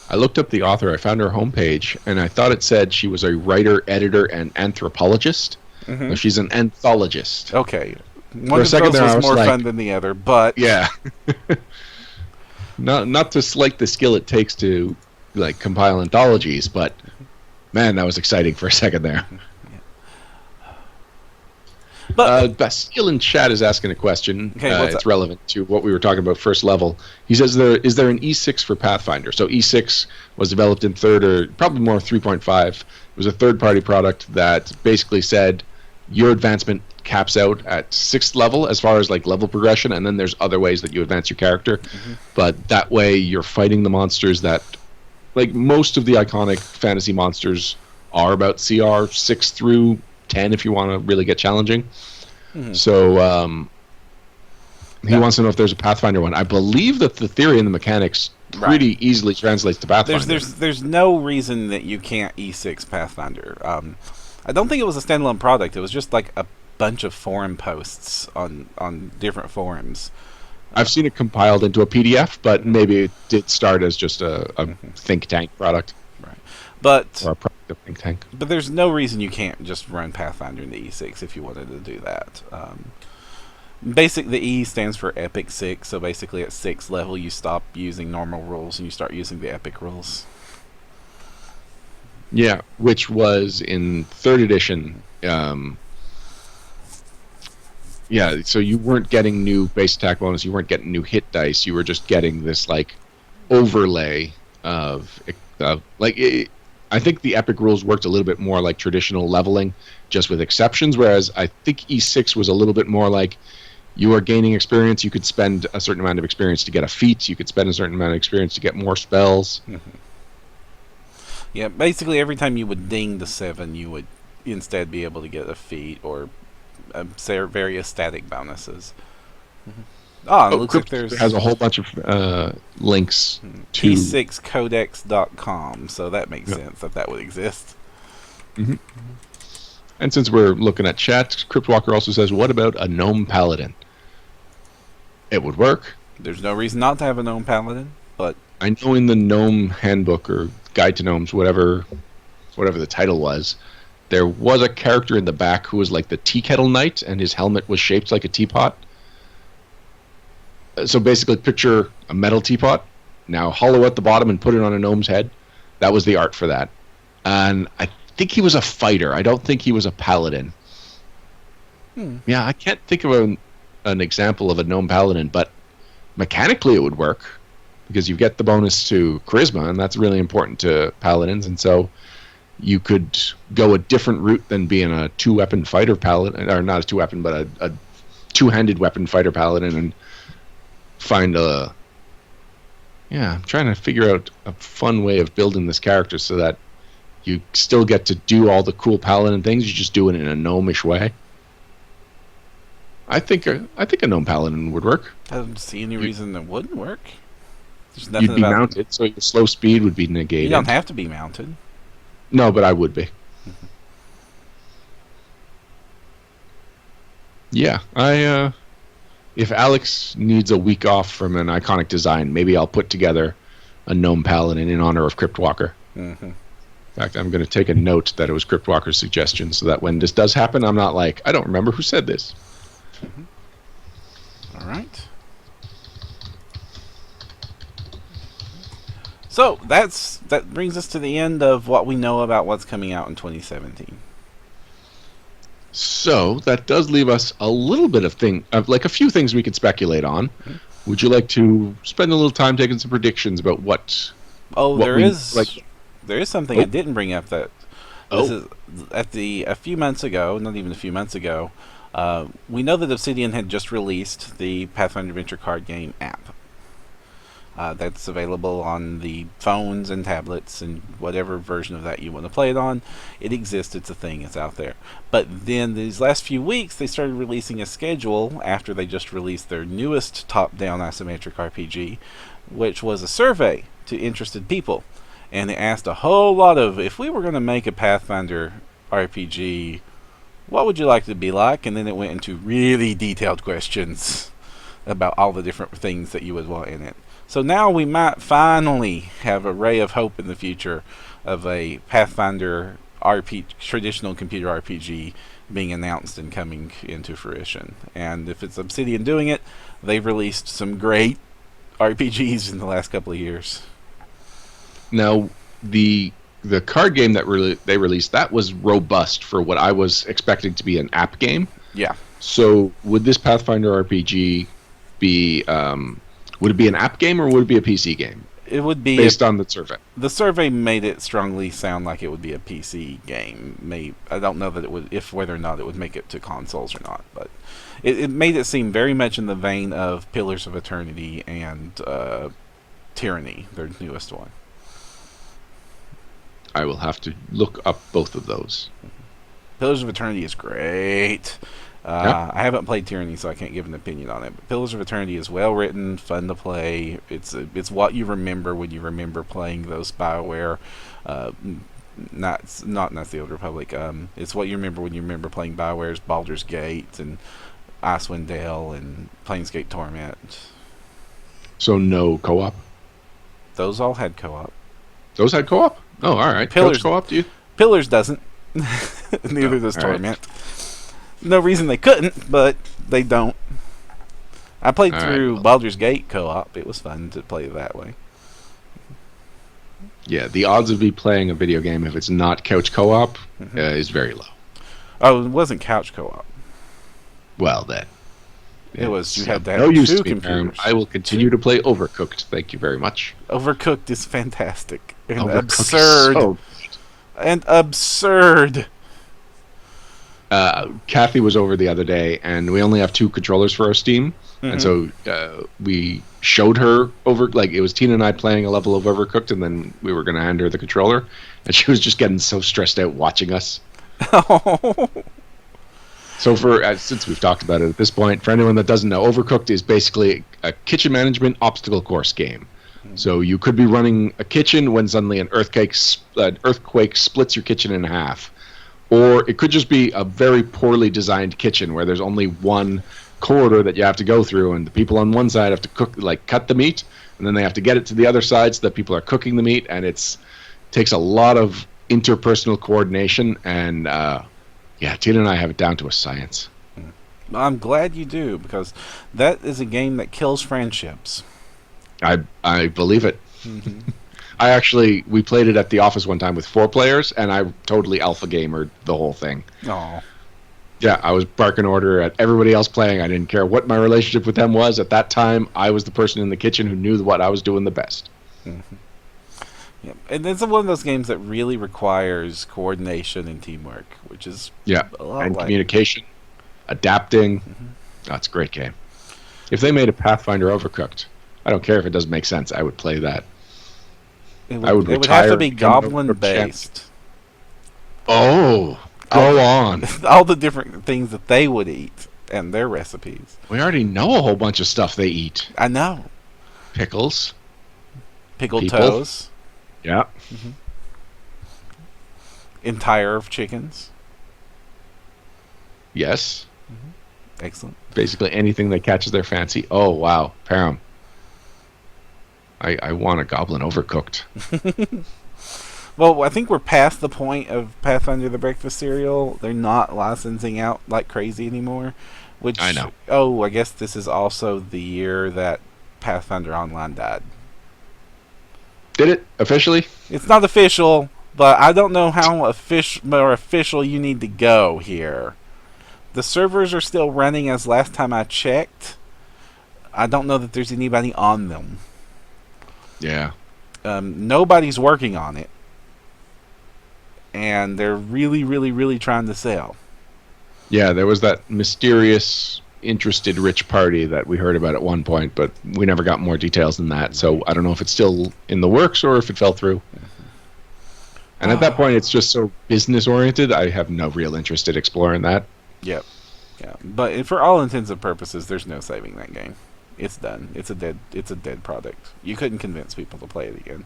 B: I looked up the author. I found her homepage, and I thought it said she was a writer, editor, and anthropologist. No, she's an anthologist.
A: Okay. One of those was more fun than the other, but...
B: Yeah. Not to slight the skill it takes to compile anthologies, but man, that was exciting for a second there. But Bastille in chat is asking a question.
A: Okay,
B: it's relevant to what we were talking about first level. He says, is there an E6 for Pathfinder? So E6 was developed in 3rd, or probably more 3.5. It was a third-party product that basically said your advancement caps out at 6th level as far as level progression, and then there's other ways that you advance your character. But that way you're fighting the monsters that, most of the iconic fantasy monsters are about CR 6 through 10 if you want to really get challenging. So he wants to know if there's a Pathfinder one. I believe that the theory and the mechanics pretty easily translates to Pathfinder.
A: There's no reason that you can't E6 Pathfinder. I don't think it was a standalone product. It was just a bunch of forum posts on different forums.
B: I've seen it compiled into a PDF, but maybe it did start as just a think tank product.
A: Right. But
B: or a product of think tank.
A: But there's no reason you can't just run Pathfinder into E6 if you wanted to do that. The E stands for Epic 6, so basically at 6th level you stop using normal rules and you start using the Epic rules.
B: Yeah, which was in 3rd edition. Yeah, so you weren't getting new base attack bonus, you weren't getting new hit dice, you were just getting this like overlay of I think the epic rules worked a little bit more like traditional leveling, just with exceptions, whereas I think E6 was a little bit more like you are gaining experience, you could spend a certain amount of experience to get a feat, you could spend a certain amount of experience to get more spells.
A: Yeah, basically every time you would ding the 7, you would instead be able to get a feat or various static bonuses. Oh, it looks like there's
B: has a whole bunch of links to
A: p6codex.com, so that makes sense that would exist.
B: Mm-hmm. And since we're looking at chat, Cryptwalker also says, what about a gnome paladin? It would work.
A: There's no reason not to have a gnome paladin, but
B: I know in the gnome handbook or guide to gnomes, whatever the title was, there was a character in the back who was like the tea kettle knight, and his helmet was shaped like a teapot. So basically, picture a metal teapot, now hollow at the bottom and put it on a gnome's head. That was the art for that. And I think he was a fighter. I don't think he was a paladin. Yeah, I can't think of an example of a gnome paladin, but mechanically it would work because you get the bonus to charisma, and that's really important to paladins. And so you could go a different route than being a 2-weapon fighter paladin, or not a 2-weapon, but a 2-handed weapon fighter paladin, and find I'm trying to figure out a fun way of building this character so that you still get to do all the cool paladin things, you just do it in a gnomish way. I think a gnome paladin would work.
A: I don't see any reason that wouldn't work.
B: There's nothing. You'd be mounted, so your slow speed would be negated.
A: You don't have to be mounted.
B: No, but I would be. Yeah, if Alex needs a week off from an iconic design, maybe I'll put together a gnome paladin in honor of Cryptwalker. In fact, I'm going to take a note that it was Cryptwalker's suggestion so that when this does happen, I'm not like, I don't remember who said this.
A: All right. So that brings us to the end of what we know about what's coming out in 2017.
B: So that does leave us a little bit of a few things we could speculate on. Would you like to spend a little time taking some predictions about what?
A: There is something I didn't bring up that. This is a few months ago, not even a few months ago. We know that Obsidian had just released the Pathfinder Adventure card game app. That's available on the phones and tablets and whatever version of that you want to play it on. It exists, it's a thing, it's out there. But then these last few weeks, they started releasing a schedule after they just released their newest top-down isometric RPG, which was a survey to interested people. And they asked a whole lot of, if we were going to make a Pathfinder RPG, what would you like it to be like? And then it went into really detailed questions about all the different things that you would want in it. So now we might finally have a ray of hope in the future of a Pathfinder traditional computer RPG being announced and coming into fruition. And if it's Obsidian doing it, they've released some great RPGs in the last couple of years.
B: Now, the card game that they released, that was robust for what I was expecting to be an app game.
A: Yeah.
B: So would this Pathfinder RPG be... would it be an app game or would it be a PC game?
A: It would be
B: based on the survey.
A: The survey made it strongly sound like it would be a PC game. I don't know that it would, whether or not it would make it to consoles or not, but it made it seem very much in the vein of Pillars of Eternity and Tyranny, their newest one.
B: I will have to look up both of those.
A: Pillars of Eternity is great. I haven't played Tyranny, so I can't give an opinion on it. But Pillars of Eternity is well written, fun to play. It's what you remember when you remember playing those BioWare. Not Knights of the Old Republic. It's what you remember when you remember playing BioWare's Baldur's Gate and Icewind Dale and Planescape Torment.
B: So no co-op?
A: Those all had co-op.
B: Those had co-op? Oh, all right.
A: Pillars
B: co-op, do you?
A: Pillars doesn't. Neither does Torment. Right. No reason they couldn't, but they don't. I played
B: All right.
A: through
B: Well,
A: Baldur's Gate co-op. It was fun to play that way.
B: yeah, the odds of me playing a video game if it's not couch co-op
A: Hmm.
B: is very low.
A: Oh, it wasn't couch co-op.
B: Well, then.
A: It was you
B: It's
A: had
B: of
A: to
B: no
A: have
B: use
A: two
B: to me, Aaron.
A: computers.
B: I will continue to play Overcooked. Thank you very much.
A: Overcooked is fantastic and
B: Overcooked
A: absurd
B: is so
A: and absurd.
B: Kathy was over the other day, and we only have 2 controllers for our Steam, and so we showed her over. Like it was Tina and I playing a level of Overcooked, and then we were going to hand her the controller, and she was just getting so stressed out watching us. So for since we've talked about it at this point, for anyone that doesn't know, Overcooked is basically a kitchen management obstacle course game. So you could be running a kitchen when suddenly an earthquake splits your kitchen in half. Or it could just be a very poorly designed kitchen where there's only one corridor that you have to go through, and the people on one side have to cut the meat, and then they have to get it to the other side so that people are cooking the meat, and takes a lot of interpersonal coordination, and yeah, Tina and I have it down to a science.
A: I'm glad you do, because that is a game that kills friendships.
B: I believe it.
A: Hmm.
B: We played it at the office one time with 4 players, and I totally alpha gamered the whole thing.
A: Oh,
B: Yeah, I was barking order at everybody else playing. I didn't care what my relationship with them was. At that time, I was the person in the kitchen who knew what I was doing the best.
A: yeah. And it's one of those games that really requires coordination and teamwork, which is
B: Yeah,
A: a lot
B: and
A: like
B: communication, adapting. That's a great game. If they made a Pathfinder Overcooked, I don't care if it doesn't make sense. I would play that.
A: It
B: I would
A: it would have to
B: retire
A: be
B: and become an
A: goblin
B: Overcooked champion.
A: based.
B: Oh,
A: I'll-
B: go on.
A: All the different things that they would eat and their recipes.
B: We already know a whole bunch of stuff they eat.
A: I know.
B: Pickles.
A: Pickled
B: People.
A: toes,
B: Yeah.
A: entire of chickens.
B: Yes.
A: Excellent.
B: Basically anything that catches their fancy. Oh, wow. Param. I want a goblin overcooked.
A: Well, I think we're past the point of Pathfinder the Breakfast Cereal. They're not licensing out like crazy anymore. Which
B: I know.
A: Oh, I guess this is also the year that Pathfinder Online died.
B: Did it officially?
A: It's not official, but I don't know how more official you need to go here. The servers are still running as last time I checked. I don't know that there's anybody on them.
B: Yeah.
A: Nobody's working on it. And they're really, really, really trying to sell.
B: Yeah, there was that mysterious, interested rich party that we heard about at one point, but we never got more details than that. So I don't know if it's still in the works or if it fell through. And at that point, it's just so business oriented. I have no real interest in exploring that.
A: Yep. Yeah. But for all intents and purposes, there's no saving that game. It's done. It's a dead product. You couldn't convince people to play it again.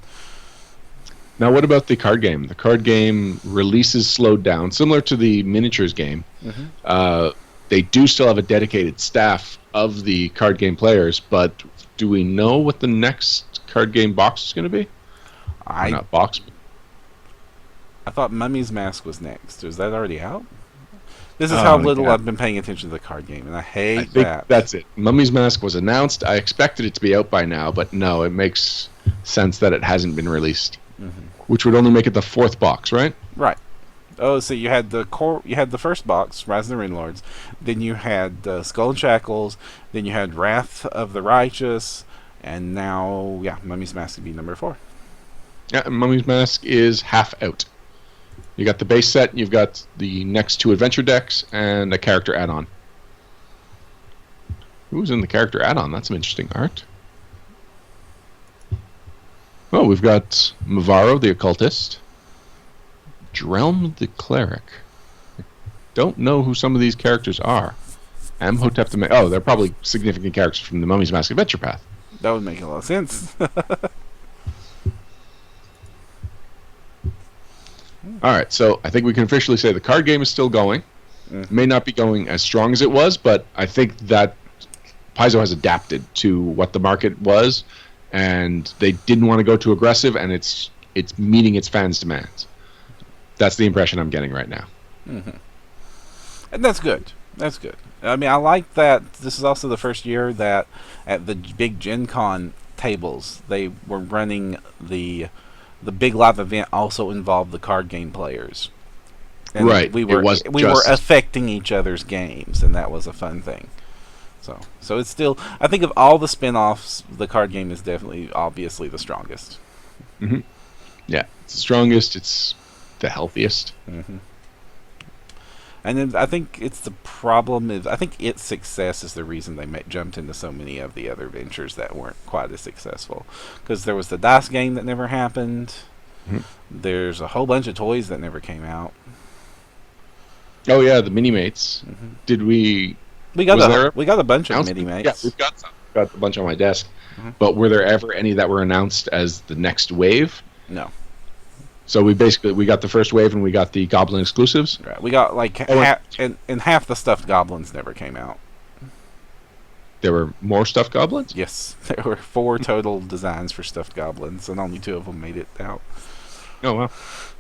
B: Now, what about the card game? The card game releases slowed down, similar to the miniatures game. They do still have a dedicated staff of the card game players, but do we know what the next card game box is going to be? Or not box.
A: I thought Mummy's Mask was next. Is that already out? This is how little
B: yeah.
A: I've been paying attention to the card game, and I hate
B: I think
A: that.
B: that's it. Mummy's Mask was announced. I expected it to be out by now, but no, it makes sense that it hasn't been released. Which would only make it the fourth box, right?
A: Right. Oh, so you had the first box, Rise of the Ring Lords. Then you had Skull and Shackles. Then you had Wrath of the Righteous, and now, yeah, Mummy's Mask would be number 4.
B: Yeah, Mummy's Mask is half out. You got the base set, you've got the next 2 adventure decks, and a character add-on. Who's in the character add-on? That's some interesting art. Oh, we've got Mavaro the Occultist, Drelm the Cleric. I don't know who some of these characters are. Amhotep the Oh, they're probably significant characters from the Mummy's Mask Adventure Path.
A: That would make a lot of sense.
B: All right, so I think we can officially say the card game is still going. May not be going as strong as it was, but I think that Paizo has adapted to what the market was, and they didn't want to go too aggressive, and it's meeting its fans' demands. That's the impression I'm getting right now.
A: And that's good. That's good. I mean, I like that. This is also the first year that at the big Gen Con tables they were running the big live event also involved the card game players, and
B: Right.
A: we
B: It
A: were
B: wasn't
A: we were
B: just.
A: affecting each other's games, and that was a fun thing. So it's still, I think of all the spin-offs, the card game is definitely obviously the strongest.
B: Hmm. Yeah, it's the strongest. It's the healthiest.
A: Hmm. And then I think it's the problem is I think its success is the reason they jumped into so many of the other ventures that weren't quite as successful. Because there was the dice game that never happened.
B: Mhm.
A: There's a whole bunch of toys that never came out.
B: Oh yeah, the mini mates.
A: Hmm.
B: Did we?
A: We got
B: Was there
A: we got a bunch of mini
B: announcement? Yeah,
A: mates.
B: we've got some. Got a bunch on my desk.
A: Hmm.
B: But were there ever any that were announced as the next wave?
A: No,
B: So we got the first wave and we got the Goblin exclusives.
A: right. We got like
B: Oh,
A: and half the stuffed goblins never came out.
B: there were more stuffed goblins.
A: Yes, there were 4 total designs for stuffed goblins, and only 2 of them made it out.
B: Oh wow.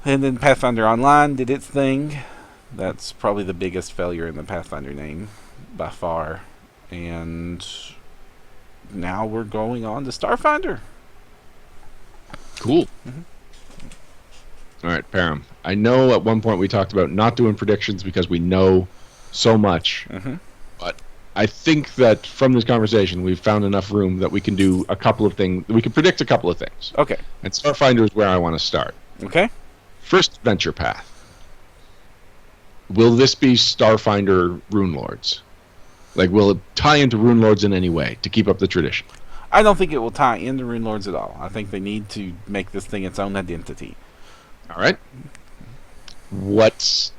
A: And then Pathfinder Online did its thing. That's probably the biggest failure in the Pathfinder name by far. And now we're going on to Starfinder.
B: Cool.
A: Mhm.
B: All right, Param. I know at one point we talked about not doing predictions because we know so much.
A: Hmm.
B: But I think that from this conversation, we've found enough room that we can do a couple of things. We can predict a couple of things.
A: Okay.
B: And Starfinder is where I want to start.
A: Okay.
B: First adventure path. Will this be Starfinder Rune Lords? Like, will it tie into Rune Lords in any way to keep up the tradition?
A: I don't think it will tie into Rune Lords at all. I think they need to make this thing its own identity.
B: All right. What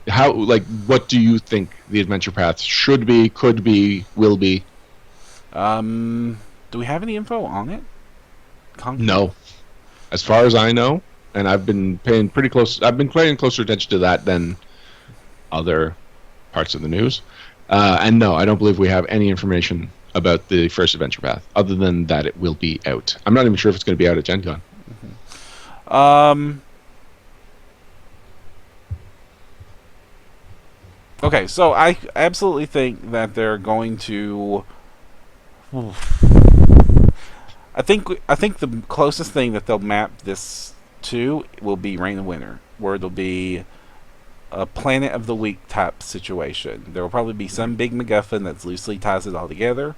B: do you think the adventure path should be, could be, will be?
A: Do we have any info on it?
B: No. As far as I know, and I've been paying closer attention to that than other parts of the news. And no, I don't believe we have any information about the first adventure path, other than that it will be out. I'm not even sure if it's going to be out at Gen Con.
A: Um. Okay, so I absolutely think that they're going to. I think the closest thing that they'll map this to will be Reign of Winter, where it'll be a Planet of the Week type situation. There will probably be some big MacGuffin that loosely ties it all together,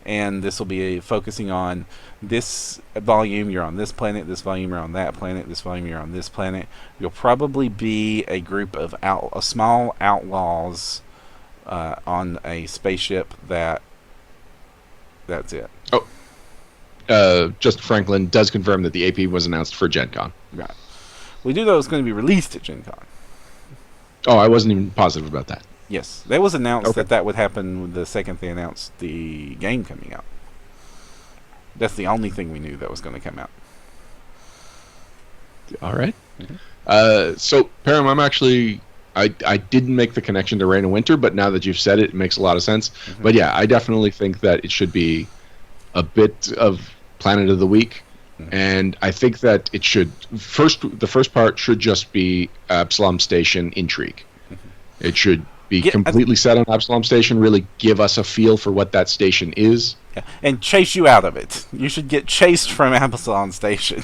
A: and this will be focusing on this volume you're on this planet, this volume you're on that planet, this volume you're on this planet. You'll probably be a group of small outlaws on a spaceship. That's it.
B: Justin Franklin does confirm that the AP was announced for Gen Con.
A: Right. We do know it's going to be released at Gen Con.
B: Oh, I wasn't even positive about that.
A: Yes, that was announced
B: Okay.
A: that would happen the second they announced the game coming out. That's the only thing we knew that was going to come out.
B: All right.
A: Mhm.
B: So, Param, I didn't make the connection to Rain and Winter, but now that you've said it, it makes a lot of sense.
A: Mhm.
B: But yeah, I definitely think that it should be a bit of Planet of the Week.
A: Mhm.
B: And I think that it should the first part should just be Absalom Station intrigue. It should be
A: Yeah,
B: completely set on Absalom Station, really give us a feel for what that station is.
A: Yeah. And chase you out of it. You should get chased from Absalom Station.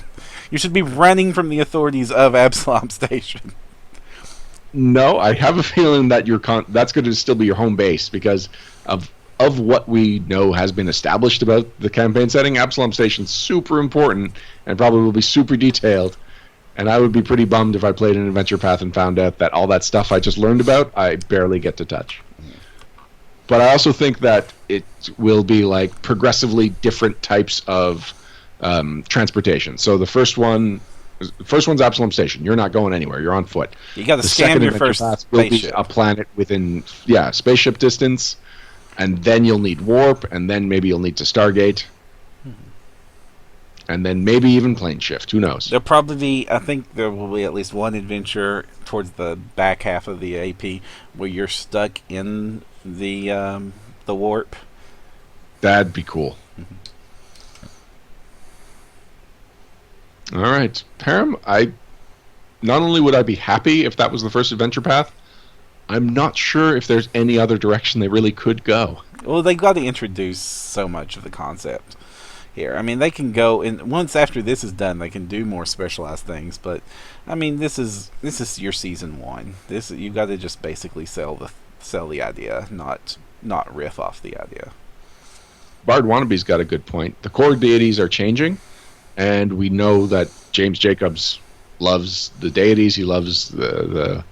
A: You should be running from the authorities of Absalom Station.
B: No, I have a feeling that that's going to still be your home base because of what we know has been established about the campaign setting. Absalom Station's super important and probably will be super detailed. And I would be pretty bummed if I played an adventure path and found out that all that stuff I just learned about, I barely get to touch. But I also think that it will be like progressively different types of transportation. So the first one's Absalom Station. You're not going anywhere. You're on foot.
A: You got to
B: The
A: scam
B: second
A: your
B: adventure
A: first
B: path will be
A: spaceship.
B: a planet within spaceship distance, and then you'll need warp, and then maybe you'll need to Stargate, and then maybe even plane shift. Who knows?
A: There'll probably be, I think there will be at least one adventure towards the back half of the AP where you're stuck in the warp.
B: That'd be cool. All right, Param. Not only would I be happy if that was the first adventure path, I'm not sure if there's any other direction they really could go.
A: Well, they got to introduce so much of the concept here. I mean, they can go and once after this is done, they can do more specialized things. But I mean, this is your season one. This you got to just basically sell the idea, not riff off the idea.
B: Bard Wannabe's got a good point. The core deities are changing, and we know that James Jacobs loves the deities. He loves the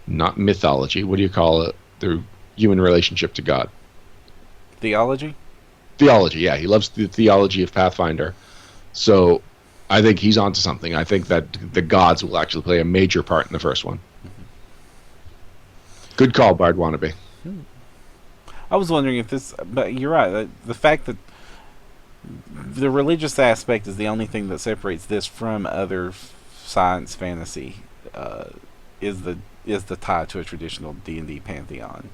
B: not mythology. What do you call it? The human relationship to God.
A: Theology.
B: Theology, yeah. He loves the theology of Pathfinder. So I think he's onto something. I think that the gods will actually play a major part in the first one. Good call, Bard Wannabe.
A: I was wondering if this, but you're right. The fact that the religious aspect is the only thing that separates this from other science fantasy is the tie to a traditional D&D pantheon.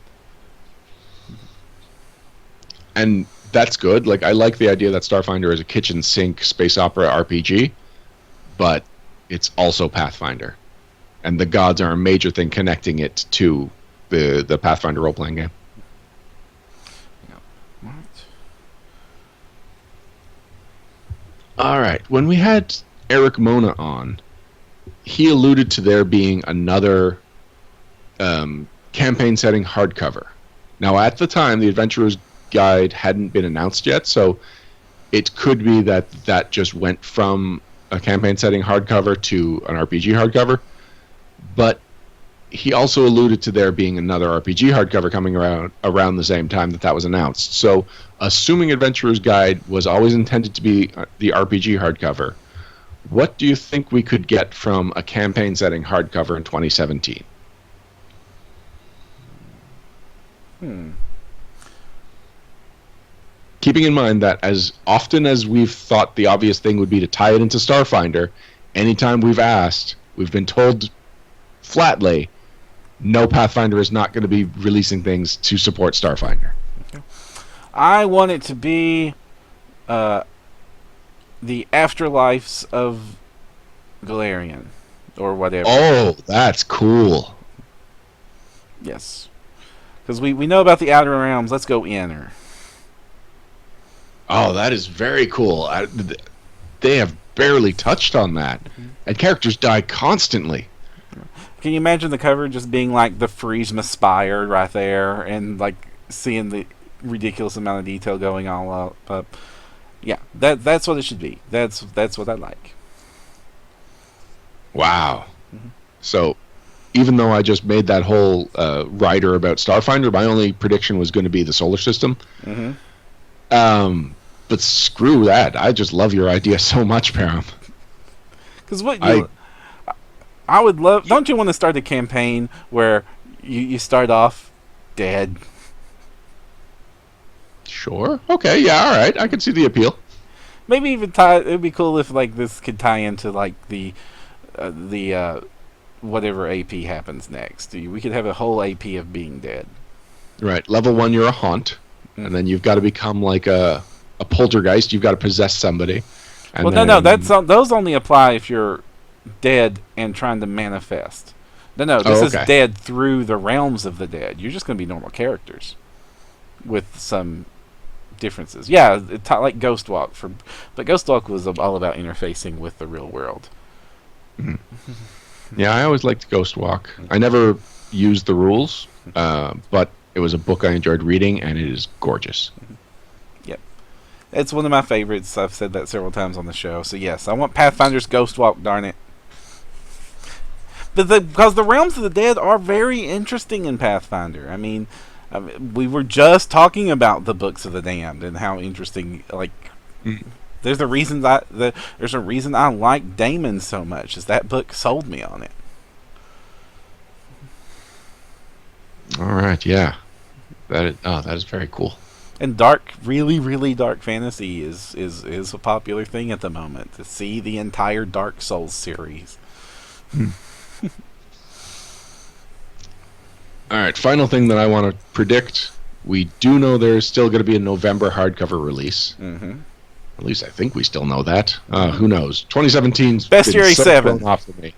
B: And that's good. Like, I like the idea that Starfinder is a kitchen sink space opera RPG, but it's also Pathfinder, and the gods are a major thing connecting it to the Pathfinder role playing game.
A: Right.
B: All right. When we had Eric Mona on, he alluded to there being another campaign setting hardcover. Now, at the time, the Adventurer's Guide hadn't been announced yet, so it could be that just went from a campaign setting hardcover to an RPG hardcover. But he also alluded to there being another RPG hardcover coming around the same time that was announced. So, assuming Adventurer's Guide was always intended to be the RPG hardcover, what do you think we could get from a campaign setting hardcover in 2017? Keeping in mind that as often as we've thought the obvious thing would be to tie it into Starfinder, anytime we've asked, we've been told flatly, no, Pathfinder is not going to be releasing things to support Starfinder.
A: Okay. I want it to be the afterlives of Galarian, or whatever.
B: Oh, that's cool.
A: Yes. Because we know about the Outer Realms, let's go inner.
B: Oh, that is very cool. They have barely touched on that. Mm-hmm. And characters die constantly.
A: Can you imagine the cover just being like the Friesma Spire right there, and like seeing the ridiculous amount of detail going all up? Yeah, that's what it should be. That's what I like.
B: Wow. Mm-hmm. So, even though I just made that whole rider about Starfinder, my only prediction was going to be the solar system.
A: Mm-hmm.
B: But screw that. I just love your idea so much, Param.
A: Because I would love. Don't you want to start a campaign where you start off dead?
B: Sure. Okay. Yeah. All right. I can see the appeal.
A: Maybe even tie. It would be cool if like this could tie into like the whatever AP happens next. We could have a whole AP of being dead.
B: Right. Level 1, you're a haunt, and then you've got to become like a poltergeist. You've got to possess somebody.
A: And no. Those only apply if you're dead and trying to manifest. No. This is dead through the realms of the dead. You're just going to be normal characters with some differences. Yeah, like Ghostwalk. But Ghostwalk was all about interfacing with the real world.
B: Mm-hmm. Yeah, I always liked Ghostwalk. I never used the rules, but it was a book I enjoyed reading, and it is gorgeous.
A: Yep. It's one of my favorites. I've said that several times on the show. So yes, I want Pathfinder's Ghostwalk, darn it. Because the realms of the dead are very interesting in Pathfinder. I mean, we were just talking about the Books of the Damned and how interesting. Like, there's a reason I like Damon so much. Is that book sold me on it?
B: All right, yeah, that is very cool.
A: And dark, really, really dark fantasy is a popular thing at the moment. To see the entire Dark Souls series.
B: All right, final thing that I want to predict. We do know there's still going to be a November hardcover release.
A: Mm-hmm.
B: At least I think we still know that. Who knows? 2017's
A: Bestiary 7.
B: Off of me.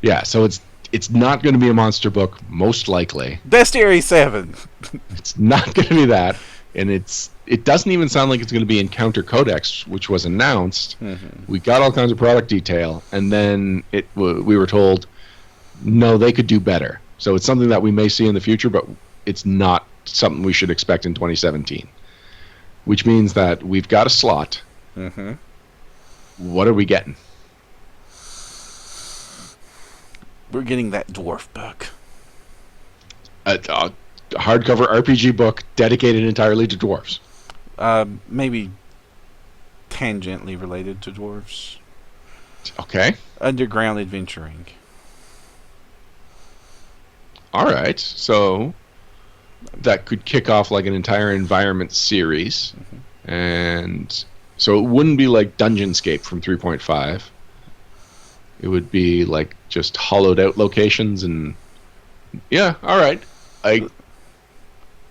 B: Yeah, so It's not going to be a monster book, most likely.
A: Bestiary 7.
B: It's not going to be that, and it doesn't even sound like it's going to be Encounter Codex, which was announced. We got all kinds of product detail, and then we were told, no, they could do better. So it's something that we may see in the future, but it's not something we should expect in 2017. Which means that we've got a slot. What are we getting?
A: We're getting that dwarf book.
B: A hardcover RPG book dedicated entirely to dwarves.
A: Maybe tangentially related to dwarves.
B: Okay.
A: Underground adventuring.
B: All right. So that could kick off like an entire environment series. And so it wouldn't be like Dungeonscape from 3.5. It would be like just hollowed out locations and yeah, all right. I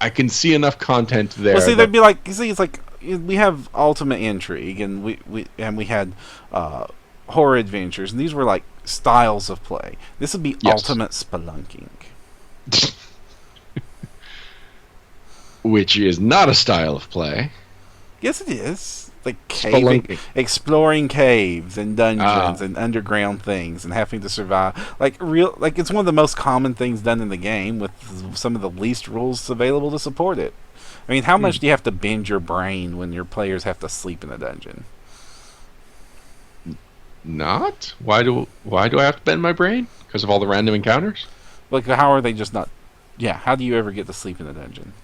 B: can see enough content there.
A: Well, see, they'd be like, you see, it's like we have Ultimate Intrigue, and we had horror adventures, and these were like styles of play. This would be Ultimate Spelunking,
B: which is not a style of play.
A: Yes, it is. Like caving, exploring caves and dungeons and underground things, and having to survive. Like it's one of the most common things done in the game, with some of the least rules available to support it. I mean, how much do you have to bend your brain when your players have to sleep in a dungeon?
B: Not. Why do I have to bend my brain? Because of all the random encounters?
A: Like, how are they just not? Yeah, how do you ever get to sleep in a dungeon?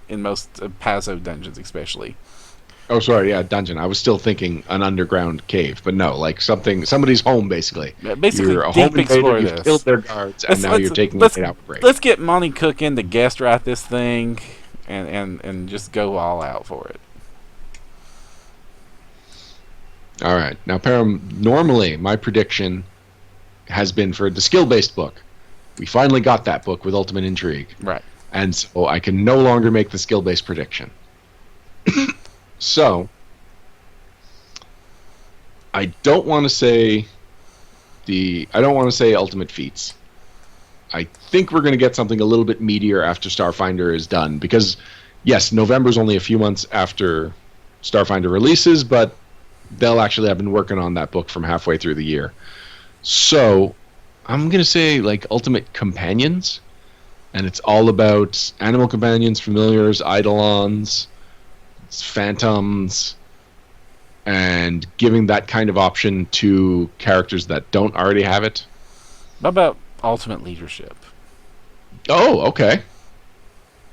A: In most Paizo dungeons, especially.
B: Oh, sorry, yeah, dungeon. I was still thinking an underground cave, but no, like somebody's home, basically.
A: Yeah, basically,
B: you're a
A: deep
B: home invader,
A: explore
B: you've
A: this.
B: killed their guards, and now you're taking it out break.
A: Let's get Monty Cook in to guest write this thing, and just go all out for it.
B: All right. Now, Param, normally my prediction has been for the skill-based book. We finally got that book with Ultimate Intrigue.
A: Right.
B: And so I can no longer make the skill-based prediction. So, I don't want to say Ultimate Feats. I think we're going to get something a little bit meatier after Starfinder is done, because yes, November's only a few months after Starfinder releases, but they'll actually have been working on that book from halfway through the year. So, I'm going to say like Ultimate Companions, and it's all about animal companions, familiars, eidolons, phantoms, and giving that kind of option to characters that don't already have it.
A: How about Ultimate Leadership?
B: Oh, okay.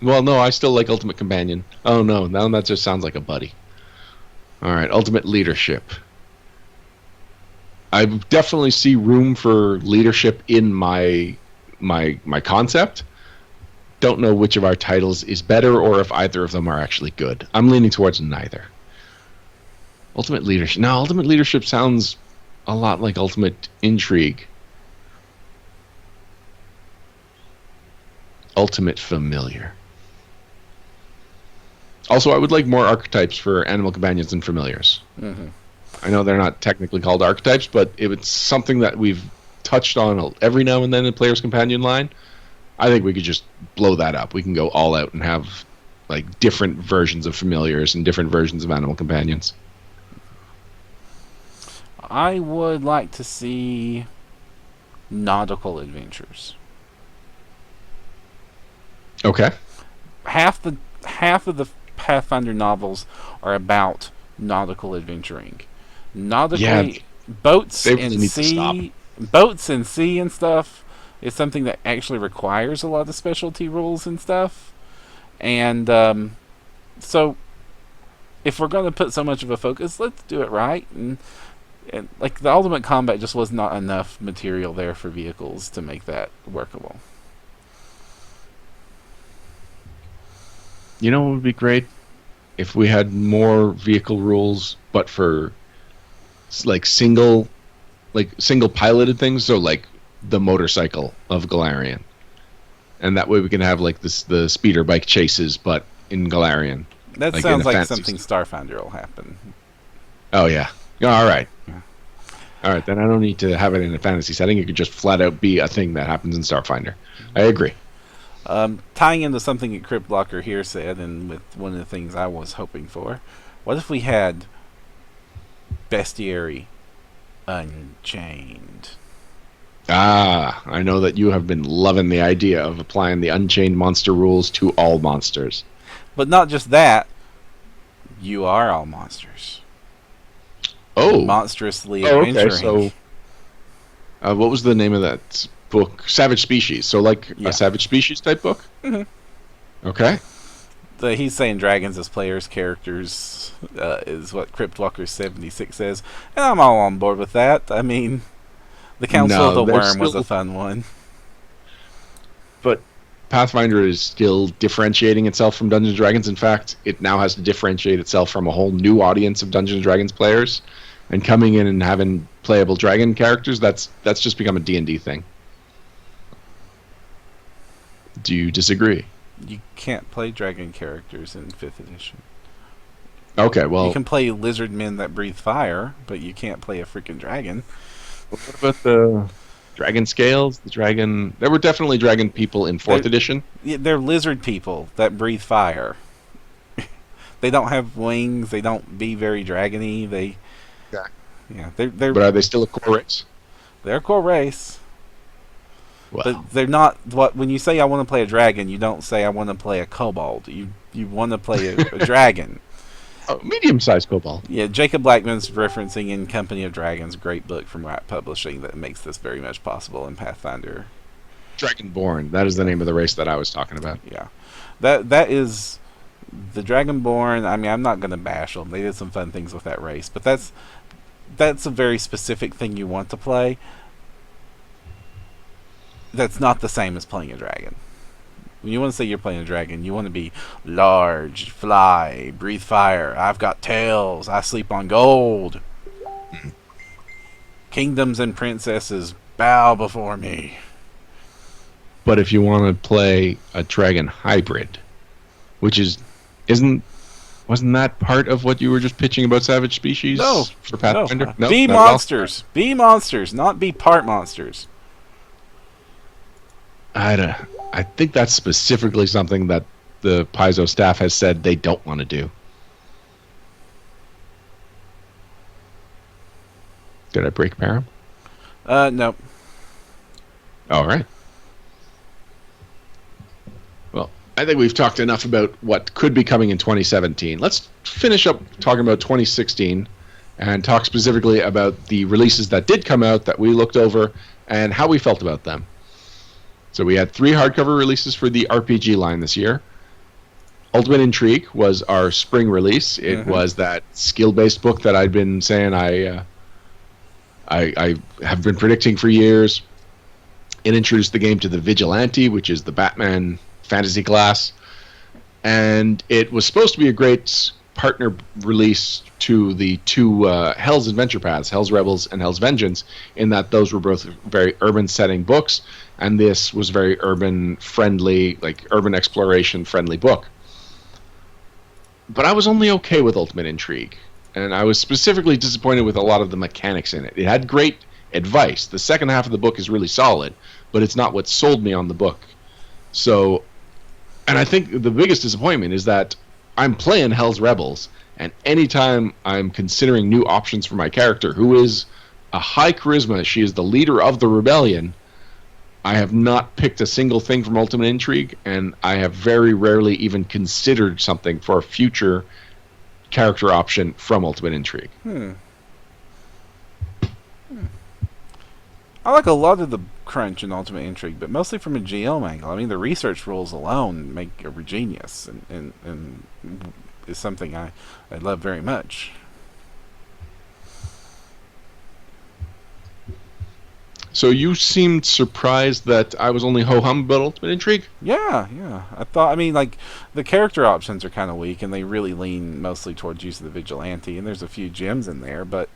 B: Well, no, I still like Ultimate Companion. Oh, no, now that just sounds like a buddy. All right, Ultimate Leadership. I definitely see room for leadership in my concept. Don't know which of our titles is better or if either of them are actually good. I'm leaning towards neither. Ultimate Leadership. Now, Ultimate Leadership sounds a lot like Ultimate Intrigue. Ultimate Familiar. Also, I would like more archetypes for animal companions and familiars. I know they're not technically called archetypes, but if it's something that we've touched on every now and then in Player's Companion line, I think we could just blow that up. We can go all out and have like different versions of familiars and different versions of animal companions.
A: I would like to see nautical adventures.
B: Okay.
A: Half of the Pathfinder novels are about nautical adventuring. Boats and sea and stuff is something that actually requires a lot of specialty rules and stuff. And so if we're going to put so much of a focus, let's do it right. And like the Ultimate Combat just was not enough material there for vehicles to make that workable.
B: You know what would be great? If we had more vehicle rules, but for like single piloted things, so like the motorcycle of Golarion. And that way we can have like the speeder bike chases, but in Golarion.
A: That sounds like something Starfinder will happen.
B: Oh, yeah. All right. All right, then I don't need to have it in a fantasy setting. It could just flat out be a thing that happens in Starfinder. I agree.
A: Tying into something that Crypt Blocker here said, and with one of the things I was hoping for, what if we had Bestiary Unchained?
B: Ah, I know that you have been loving the idea of applying the Unchained monster rules to all monsters.
A: But not just that, you are all monsters.
B: Oh,
A: Monstrously
B: okay.
A: adventuring.
B: So, what was the name of that book? Savage Species. So, like
A: Yeah.
B: a Savage Species type book. Okay.
A: He's saying dragons as players, characters, is what Cryptwalker76 says. And I'm all on board with that. I mean, the Council
B: No,
A: of the
B: there's
A: Worm was
B: still-
A: a fun one.
B: But Pathfinder is still differentiating itself from Dungeons and Dragons. In fact, it now has to differentiate itself from a whole new audience of Dungeons and Dragons players. And coming in and having playable dragon characters, that's just become a D&D thing. Do you disagree?
A: You can't play dragon characters in 5th edition.
B: Okay, well,
A: You can play lizard men that breathe fire, but you can't play a freaking dragon.
B: what about the dragon scales? The dragon. There were definitely dragon people in 4th
A: There-
B: edition.
A: Yeah, they're lizard people that breathe fire. They don't have wings. They don't be very dragony. They,
B: Yeah.
A: yeah,
B: But are they still a core race?
A: they're a core race.
B: Well,
A: But they're not what when you say I want to play a dragon, you don't say I want to play a kobold. You want to play a dragon.
B: medium-sized kobold.
A: Yeah, Jacob Blackman's referencing in Company of Dragons, a great book from Rat Publishing that makes this very much possible in Pathfinder.
B: Dragonborn. That is the name of the race that I was talking about.
A: Yeah. That is the Dragonborn. I mean, I'm not going to bash them. They did some fun things with that race, but that's a very specific thing you want to play. That's not the same as playing a dragon. When you want to say you're playing a dragon, you want to be large, fly, breathe fire. I've got tails. I sleep on gold. Kingdoms and princesses bow before me.
B: But if you want to play a dragon hybrid, which wasn't that part of what you were just pitching about Savage Species?
A: No,
B: For Pathfinder? No,
A: be
B: not at all?
A: monsters. Be monsters, not be part monsters.
B: I think that's specifically something that the Paizo staff has said they don't want to do. Did I break Param?
A: No.
B: All right. Well, I think we've talked enough about what could be coming in 2017. Let's finish up talking about 2016 and talk specifically about the releases that did come out that we looked over and how we felt about them. So we had 3 hardcover releases for the RPG line this year. Ultimate Intrigue was our spring release. It was that skill-based book that I'd been saying I have been predicting for years. It introduced the game to the Vigilante, which is the Batman fantasy class. And it was supposed to be a great partner release to the 2 Hell's Adventure Paths, Hell's Rebels and Hell's Vengeance, in that those were both very urban setting books, and this was very urban friendly, like urban exploration friendly book. But I was only okay with Ultimate Intrigue, and I was specifically disappointed with a lot of the mechanics in it. It had great advice. The second half of the book is really solid, but it's not what sold me on the book. So, and I think the biggest disappointment is that I'm playing Hell's Rebels, and anytime I'm considering new options for my character, who is a high charisma, she is the leader of the rebellion, I have not picked a single thing from Ultimate Intrigue, and I have very rarely even considered something for a future character option from Ultimate Intrigue.
A: I like a lot of the crunch in Ultimate Intrigue, but mostly from a GM angle. I mean, the research rules alone make a genius, and is something I love very much.
B: So you seemed surprised that I was only ho-hum about Ultimate Intrigue?
A: Yeah. I thought, I mean, like, the character options are kind of weak, and they really lean mostly towards use of the Vigilante, and there's a few gems in there, but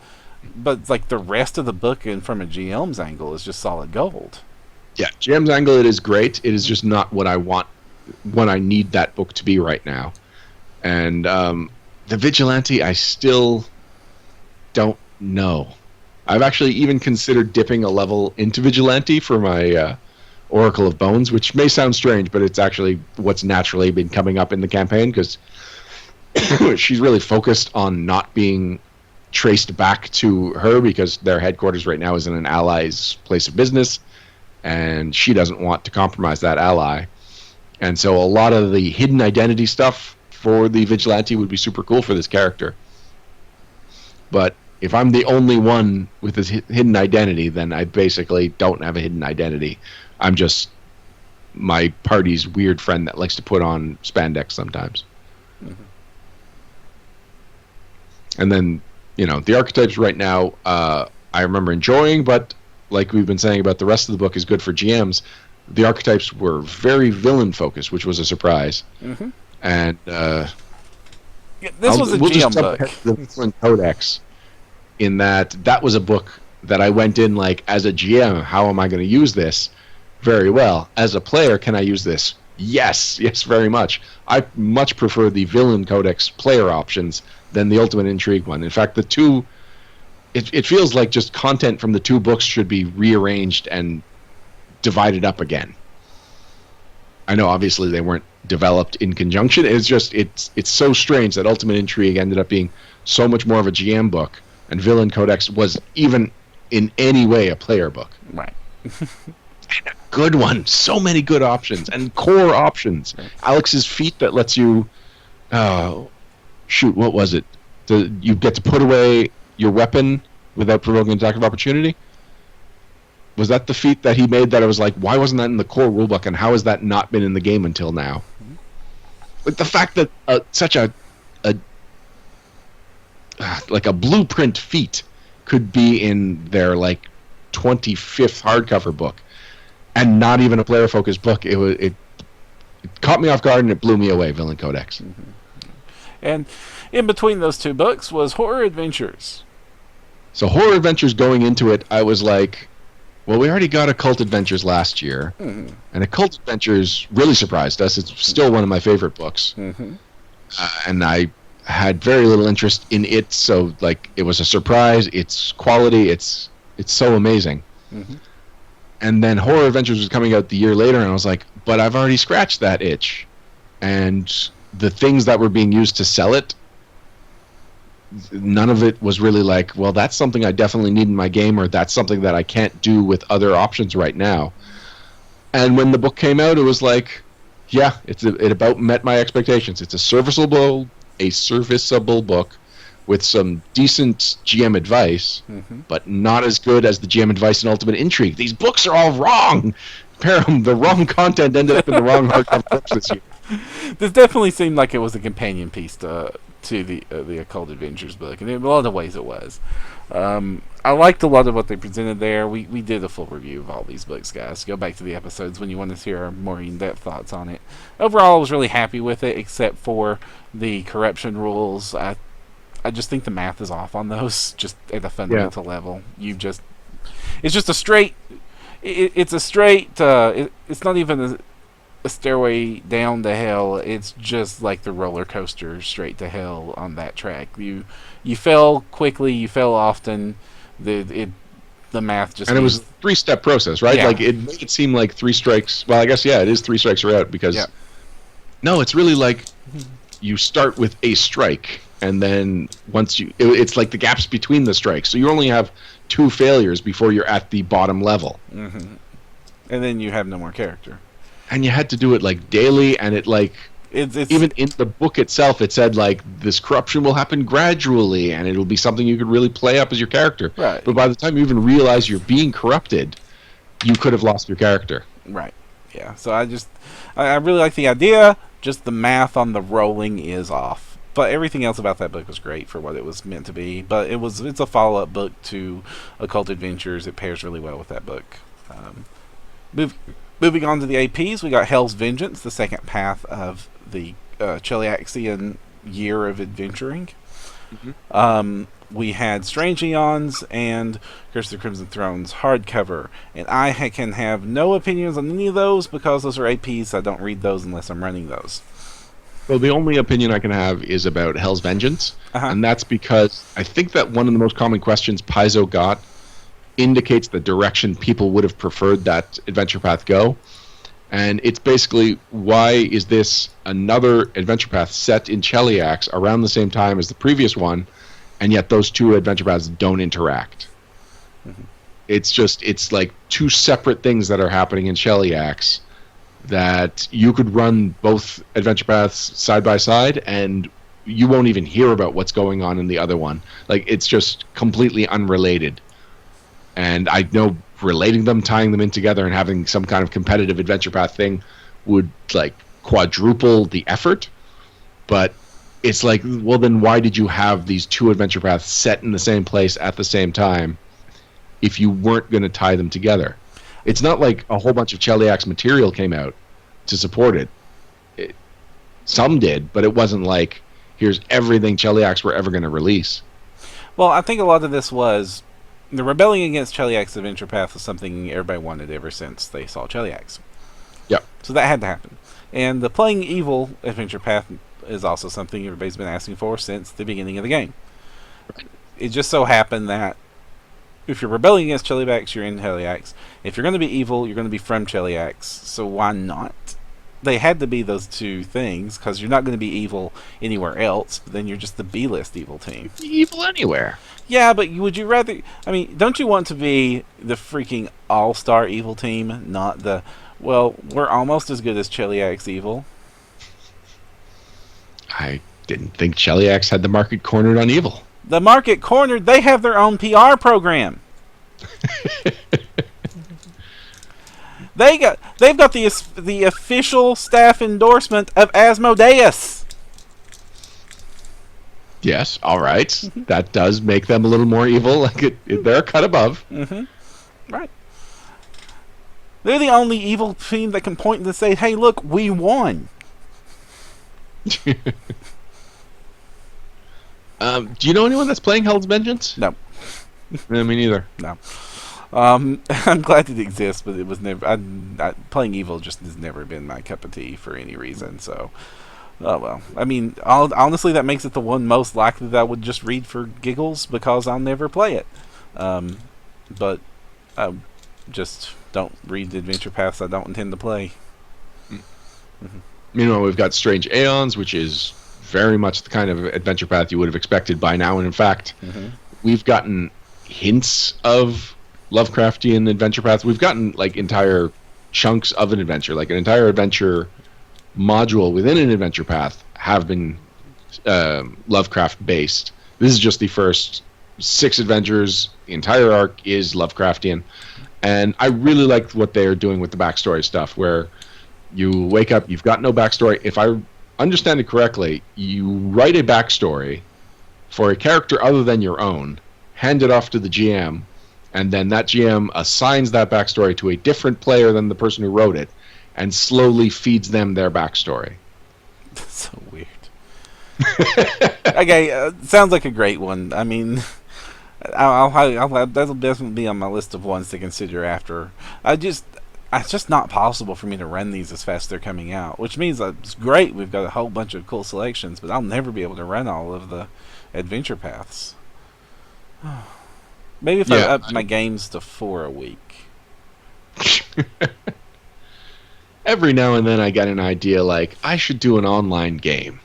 A: like, the rest of the book, and from a GM's angle, is just solid gold.
B: Yeah, GM's angle, it is great. It is just not what I want, what I need that book to be right now. And the Vigilante, I still don't know. I've actually even considered dipping a level into Vigilante for my Oracle of Bones, which may sound strange, but it's actually what's naturally been coming up in the campaign because she's really focused on not being traced back to her because their headquarters right now is in an ally's place of business, and she doesn't want to compromise that ally. And so a lot of the hidden identity stuff for the Vigilante would be super cool for this character. But if I'm the only one with this hidden identity, then I basically don't have a hidden identity. I'm just my party's weird friend that likes to put on spandex sometimes. Mm-hmm. And then, the archetypes right now, I remember enjoying, but like we've been saying about the rest of the book is good for GMs, the archetypes were very villain-focused, which was a surprise. Mm-hmm. And
A: this was a GM book.
B: The Villain Codex, in that was a book that I went in like, as a GM, how am I going to use this? Very well. As a player, can I use this? Yes, very much. I much prefer the Villain Codex player options than the Ultimate Intrigue one. In fact, the two, it feels like just content from the two books should be rearranged and divided up again. I know obviously they weren't developed in conjunction. It's just it's so strange that Ultimate Intrigue ended up being so much more of a GM book, and Villain Codex was even in any way a player book.
A: Right.
B: And a good one. So many good options and core options. Alex's feat that lets you shoot, what was it? You get to put away your weapon without provoking an attack of opportunity? Was that the feat that he made that I was like, why wasn't that in the core rulebook, and how has that not been in the game until now? Like the fact that such a blueprint feat could be in their like 25th hardcover book and not even a player focused book, it caught me off guard and it blew me away. Villain Codex.
A: Mm-hmm. And in between those two books was Horror Adventures.
B: So Horror Adventures, going into it, I was like, well, we already got Occult Adventures last year, and Occult Adventures really surprised us. It's still one of my favorite books, and I had very little interest in it, so like it was a surprise. It's quality. It's so amazing. Mm-hmm. And then Horror Adventures was coming out the year later, and I was like, but I've already scratched that itch, and the things that were being used to sell it, none of it was really like, well, that's something I definitely need in my game, or that's something that I can't do with other options right now. And when the book came out, it was like, yeah, it about met my expectations. It's a serviceable book with some decent GM advice, but not as good as the GM advice in Ultimate Intrigue. These books are all wrong. The wrong content ended up in the wrong hardcover books this year.
A: This definitely seemed like it was a companion piece to the Occult Adventures book, and in a lot of ways it was. I liked a lot of what they presented there. We did a full review of all these books, guys. Go back to the episodes when you want to hear our more in-depth thoughts on it. Overall, I was really happy with it, except for the corruption rules. I just think the math is off on those, just at a fundamental level. It's just a straight. It's a straight. It's not even a stairway down to hell. It's just like the roller coaster straight to hell on that track. You fell quickly, you fell often. The math just,
B: and it was a 3-step process, right?
A: Yeah.
B: Like it made it seem like 3 strikes. Well, I guess it is 3 strikes are out, because no, it's really like you start with a strike, and then once it's like the gaps between the strikes. So you only have 2 failures before you're at the bottom level,
A: and then you have no more character.
B: And you had to do it like daily, and it's even in the book itself, it said like this corruption will happen gradually, and it'll be something you could really play up as your character.
A: Right.
B: But by the time you even realize you're being corrupted, you could have lost your character.
A: Right. Yeah. So I really like the idea. Just the math on the rolling is off. But everything else about that book was great for what it was meant to be. But it's a follow-up book to Occult Adventures. It pairs really well with that book. Moving on to the APs, we got Hell's Vengeance, the second path of the Cheliaxian year of adventuring. We had Strange Eons and Curse of the Crimson Throne's hardcover, and I can have no opinions on any of those because those are APs. I don't read those unless I'm running those.
B: Well, the only opinion I can have is about Hell's Vengeance, and that's because I think that one of the most common questions Paizo got indicates the direction people would have preferred that adventure path go. And it's basically, why is this another adventure path set in Cheliax around the same time as the previous one, and yet those two adventure paths don't interact? Mm-hmm. It's like two separate things that are happening in Cheliax that you could run both adventure paths side by side, and you won't even hear about what's going on in the other one. Like, it's just completely unrelated. And I know relating them, tying them in together, and having some kind of competitive adventure path thing would like quadruple the effort. But it's like, well, then why did you have these two adventure paths set in the same place at the same time if you weren't going to tie them together? It's not like a whole bunch of Cheliax material came out to support it. Some did, but it wasn't like, here's everything Cheliax we're ever going to release.
A: Well, I think a lot of this was the rebelling against Cheliax Adventure Path was something everybody wanted ever since they saw Cheliax.
B: Yep.
A: So that had to happen. And the Playing Evil Adventure Path is also something everybody's been asking for since the beginning of the game. Right. It just so happened that if you're rebelling against Cheliax, you're in Cheliax. If you're going to be evil, you're going to be from Cheliax. So why not? They had to be those two things, because you're not going to be evil anywhere else. But then you're just the B-list evil team.
B: Evil anywhere.
A: Yeah, but would you rather... I mean, don't you want to be the freaking all-star evil team, not the... Well, we're almost as good as Cheliax evil.
B: I didn't think Cheliax had the market cornered on evil.
A: The market cornered? They have their own PR program. They've got the official staff endorsement of Asmodeus.
B: Yes, all right. Mm-hmm. That does make them a little more evil. Like they're a cut above.
A: Mm-hmm. Right. They're the only evil team that can point and say, "Hey, look, we won."
B: Do you know anyone that's playing Hell's Vengeance?
A: No.
B: Me neither.
A: No. I'm glad it exists, but it was never. Playing Evil just has never been my cup of tea for any reason. So, oh well. I mean, honestly, that makes it the one most likely that I would just read for giggles because I'll never play it. But just don't read the adventure paths I don't intend to play.
B: Mm-hmm. Meanwhile, we've got Strange Aeons, which is very much the kind of adventure path you would have expected by now, and in fact, we've gotten hints of Lovecraftian adventure paths. We've gotten like entire chunks of an adventure, like an entire adventure module within an adventure path have been Lovecraft based. This is just the first 6 adventures. The entire arc is Lovecraftian, and I really like what they are doing with the backstory stuff, where you wake up, you've got no backstory. If I understand it correctly, you write a backstory for a character other than your own, hand it off to the GM, and then that GM assigns that backstory to a different player than the person who wrote it, and slowly feeds them their backstory.
A: That's so weird. Okay, sounds like a great one. I mean, that'll definitely be on my list of ones to consider after. It's just not possible for me to run these as fast as they're coming out, which means that it's great. We've got a whole bunch of cool selections, but I'll never be able to run all of the adventure paths. Maybe if I up my games to 4 a week.
B: Every now and then I get an idea like, I should do an online game.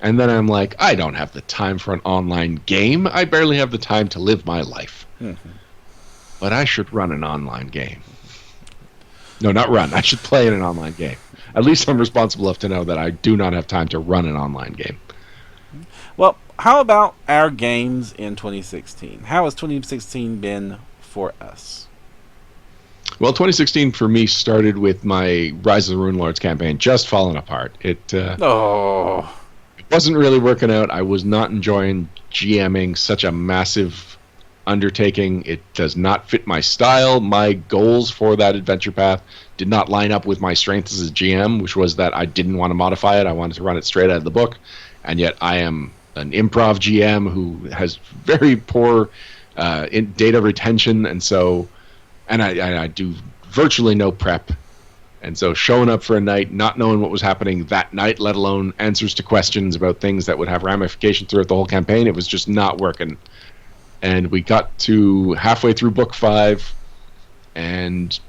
B: And then I'm like, I don't have the time for an online game. I barely have the time to live my life. Mm-hmm. But I should run an online game. No, not run. I should play in an online game. At least I'm responsible enough to know that I do not have time to run an online game.
A: Well, how about our games in 2016? How has 2016 been for us?
B: Well, 2016 for me started with my Rise of the Runelords campaign just falling apart. It wasn't really working out. I was not enjoying GMing such a massive undertaking. It does not fit my style. My goals for that adventure path did not line up with my strengths as a GM, which was that I didn't want to modify it. I wanted to run it straight out of the book, and yet I am an improv GM who has very poor in data retention, and I do virtually no prep. And so showing up for a night, not knowing what was happening that night, let alone answers to questions about things that would have ramifications throughout the whole campaign, it was just not working. and we got to halfway through book 5, and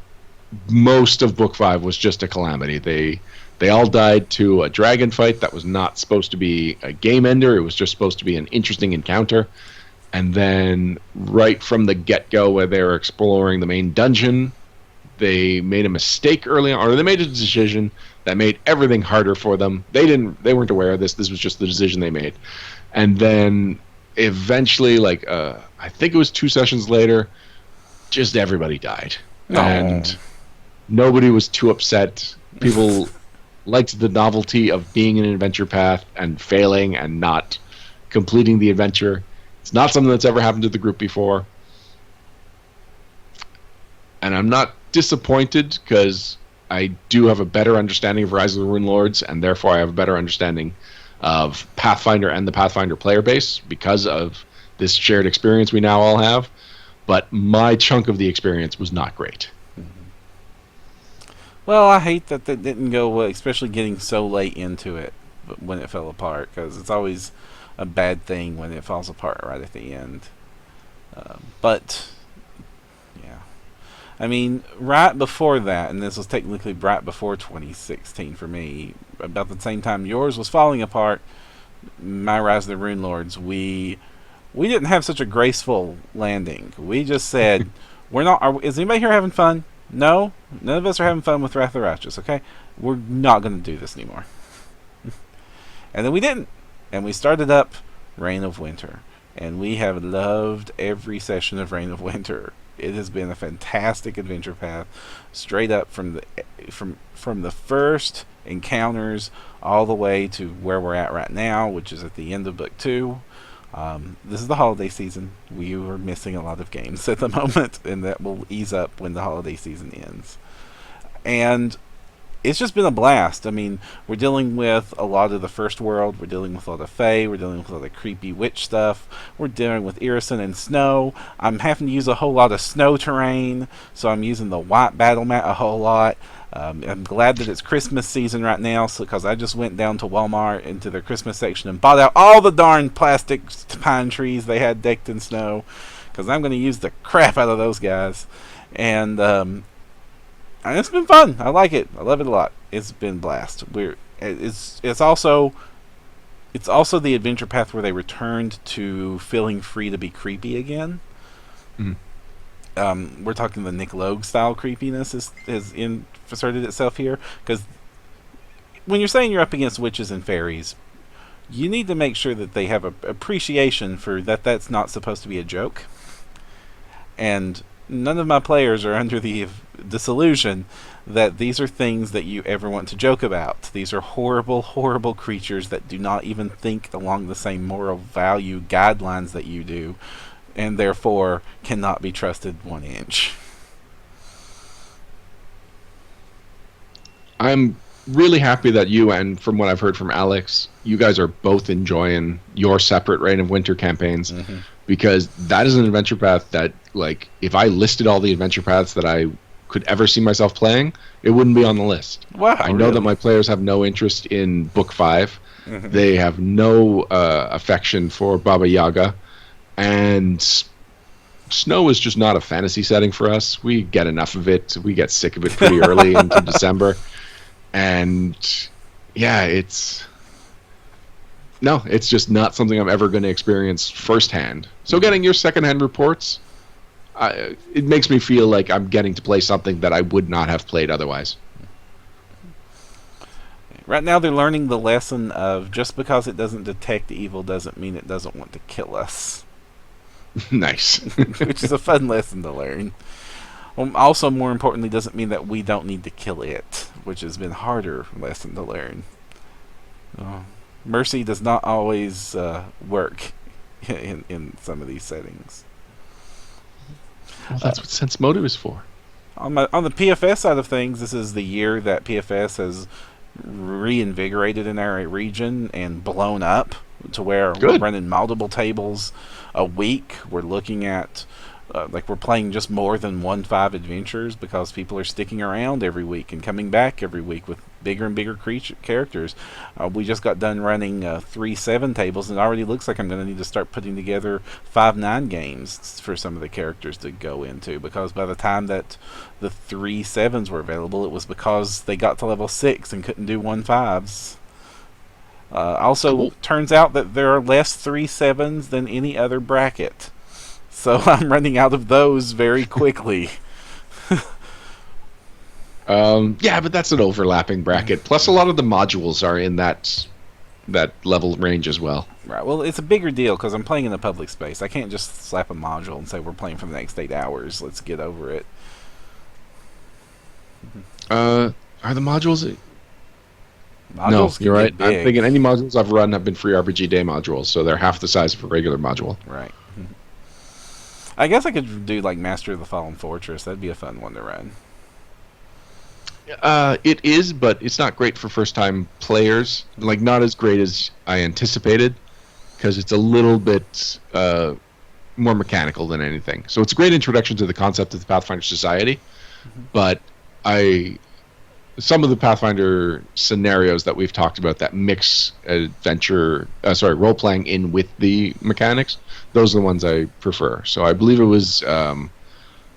B: most of book 5 was just a calamity. They all died to a dragon fight that was not supposed to be a game ender. It was just supposed to be an interesting encounter. And then right from the get-go, where they were exploring the main dungeon, they made a mistake early on, or they made a decision that made everything harder for them. They weren't aware of this. This was just the decision they made. And then eventually, I think it was 2 sessions later, just everybody died.
A: No.
B: And nobody was too upset. People liked the novelty of being in an adventure path and failing and not completing the adventure. It's not something that's ever happened to the group before. And I'm not disappointed, because I do have a better understanding of Rise of the Rune Lords, and therefore I have a better understanding of Pathfinder and the Pathfinder player base because of this shared experience we now all have. But my chunk of the experience was not great.
A: Well, I hate that didn't go well, especially getting so late into it when it fell apart, because it's always a bad thing when it falls apart right at the end. But, yeah. I mean, right before that, and this was technically right before 2016 for me, about the same time yours was falling apart, my Rise of the Rune Lords, we didn't have such a graceful landing. We just said, is anybody here having fun? No? None of us are having fun with Wrath of the Righteous, okay? We're not going to do this anymore. And then we didn't. And we started up Reign of Winter. And we have loved every session of Reign of Winter. It has been a fantastic adventure path, straight up from the first encounters all the way to where we're at right now, which is at the end of book 2. This is the holiday season. We are missing a lot of games at the moment, and that will ease up when the holiday season ends. And it's just been a blast. I mean, we're dealing with a lot of the First World. We're dealing with a lot of Fae. We're dealing with a lot of creepy witch stuff. We're dealing with Irison and snow. I'm having to use a whole lot of snow terrain, so I'm using the white battle mat a whole lot. I'm glad that it's Christmas season right now, because I just went down to Walmart into their Christmas section and bought out all the darn plastic pine trees they had decked in snow, because I'm going to use the crap out of those guys. And it's been fun. I like it. I love it a lot. It's been a blast. It's also the adventure path where they returned to feeling free to be creepy again.
B: Mm.
A: We're talking the Nick Logue style creepiness is inserted itself here, because when you're saying you're up against witches and fairies, you need to make sure that they have a appreciation for that's not supposed to be a joke. And none of my players are under the disillusion that these are things that you ever want to joke about. These are horrible, horrible creatures that do not even think along the same moral value guidelines that you do, and therefore cannot be trusted 1 inch.
B: I'm really happy that you, and from what I've heard from Alex, you guys are both enjoying your separate Reign of Winter campaigns, because that is an adventure path that, if I listed all the adventure paths that I could ever see myself playing, it wouldn't be on the list.
A: Wow,
B: I know that my players have no interest in Book 5. They have no affection for Baba Yaga, and snow is just not a fantasy setting for us. We get enough of it. We get sick of it pretty early into December. And yeah, it's just not something I'm ever going to experience firsthand. So getting your secondhand reports, it makes me feel like I'm getting to play something that I would not have played otherwise.
A: Right now they're learning the lesson of just because it doesn't detect evil doesn't mean it doesn't want to kill us.
B: Nice.
A: Which is a fun lesson to learn. Also, more importantly, doesn't mean that we don't need to kill it, which has been a harder lesson to learn. Mercy does not always work in some of these settings.
B: Well, that's what Sense Motive is for.
A: On the PFS side of things, this is the year that PFS has reinvigorated in our region and blown up to where we're running multiple tables a week. We're looking at we're playing just more than 1.5 adventures because people are sticking around every week and coming back every week with bigger and bigger characters. We just got done running 3-7 tables, and it already looks like I'm going to need to start putting together 5-9 games for some of the characters to go into, because by the time that the 3-7s were available, it was because they got to level 6 and couldn't do 1-5s. Also,
B: Cool.
A: turns out that there are less 3-7s than any other bracket. So I'm running out of those very quickly.
B: Yeah, but that's an overlapping bracket. Plus, a lot of the modules are in that level range as well.
A: Right. Well, it's a bigger deal because I'm playing in a public space. I can't just slap a module and say we're playing for the next 8 hours. Let's get over it.
B: Are the modules?
A: Modules
B: No,
A: can
B: you're right.
A: get
B: I'm
A: big.
B: thinking any modules I've run have been free RPG Day modules, so they're half the size of a regular module.
A: Right. I guess I could do like Master of the Fallen Fortress. That'd be a fun one to run.
B: It is, but it's not great for first-time players. Like, not as great as I anticipated, because it's a little bit more mechanical than anything. So it's a great introduction to the concept of the Pathfinder Society, but some of the Pathfinder scenarios that we've talked about that mix role-playing in with the mechanics, those are the ones I prefer. So I believe it was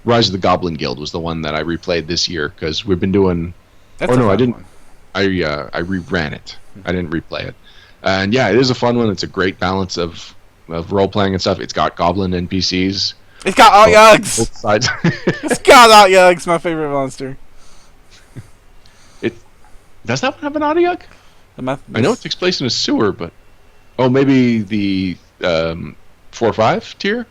B: Rise of the Goblin Guild was the one that I replayed this year, because we've been doing...
A: That's
B: Oh,
A: a
B: no, I
A: fun
B: didn't.
A: one.
B: I reran it. I didn't replay it. And yeah, it is a fun one. It's a great balance of role-playing and stuff. It's got goblin NPCs.
A: It's got Alt-Yugs!
B: Both sides.
A: It's got Alt-Yugs, my favorite monster.
B: Does that one have an Audiog? I know it takes place in a sewer, but... Oh, maybe the 4-5 tier?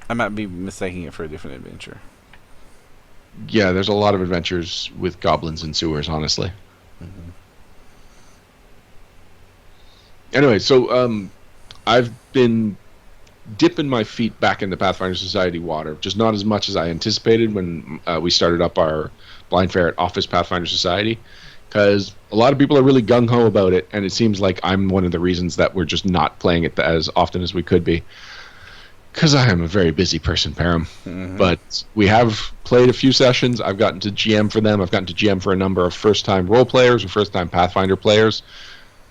A: I might be mistaking it for a different adventure.
B: Yeah, there's a lot of adventures with goblins in sewers, honestly.
A: Mm-hmm.
B: Anyway, so I've been dipping my feet back into Pathfinder Society water, just not as much as I anticipated when we started up our Blind Ferret Office Pathfinder Society, because a lot of people are really gung-ho about it, and it seems like I'm one of the reasons that we're just not playing it as often as we could be. Because I am a very busy person, Param.
A: Mm-hmm.
B: But we have played a few sessions. I've gotten to GM for them. I've gotten to GM for a number of first-time role players or first-time Pathfinder players.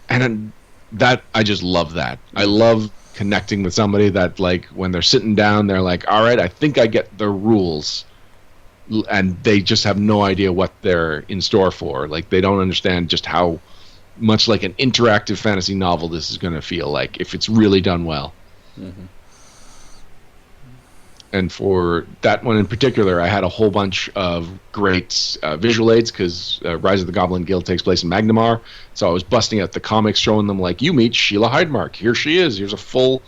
B: And that, I just love that. I love connecting with somebody that, like, when they're sitting down, they're like, all right, I think I get the rules. And they just have no idea what they're in store for. Like, they don't understand just how much like an interactive fantasy novel this is going to feel like if it's really done well.
A: Mm-hmm.
B: And for that one in particular, I had a whole bunch of great visual aids, because Rise of the Goblin Guild takes place in Magnamar. So I was busting out the comics, showing them, like, you meet Sheila Hydemark. Here she is. Here's a full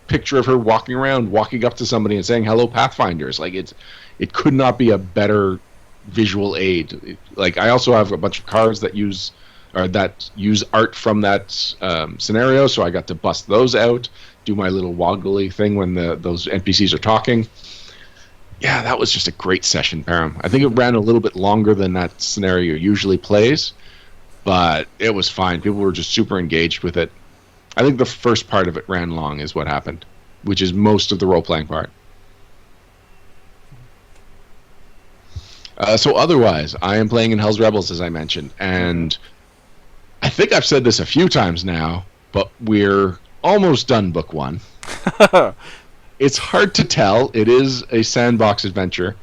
B: picture of her walking around, walking up to somebody and saying, hello, Pathfinders. Like, it could not be a better visual aid. Like, I also have a bunch of cards that use art from that scenario, so I got to bust those out, do my little woggly thing when those NPCs are talking. Yeah, that was just a great session, Param. I think it ran a little bit longer than that scenario usually plays, but it was fine. People were just super engaged with it. I think the first part of it ran long is what happened, which is most of the role-playing part. So otherwise, I am playing in Hell's Rebels, as I mentioned, and I think I've said this a few times now, but we're almost done book one. It's hard to tell. It is a sandbox adventure,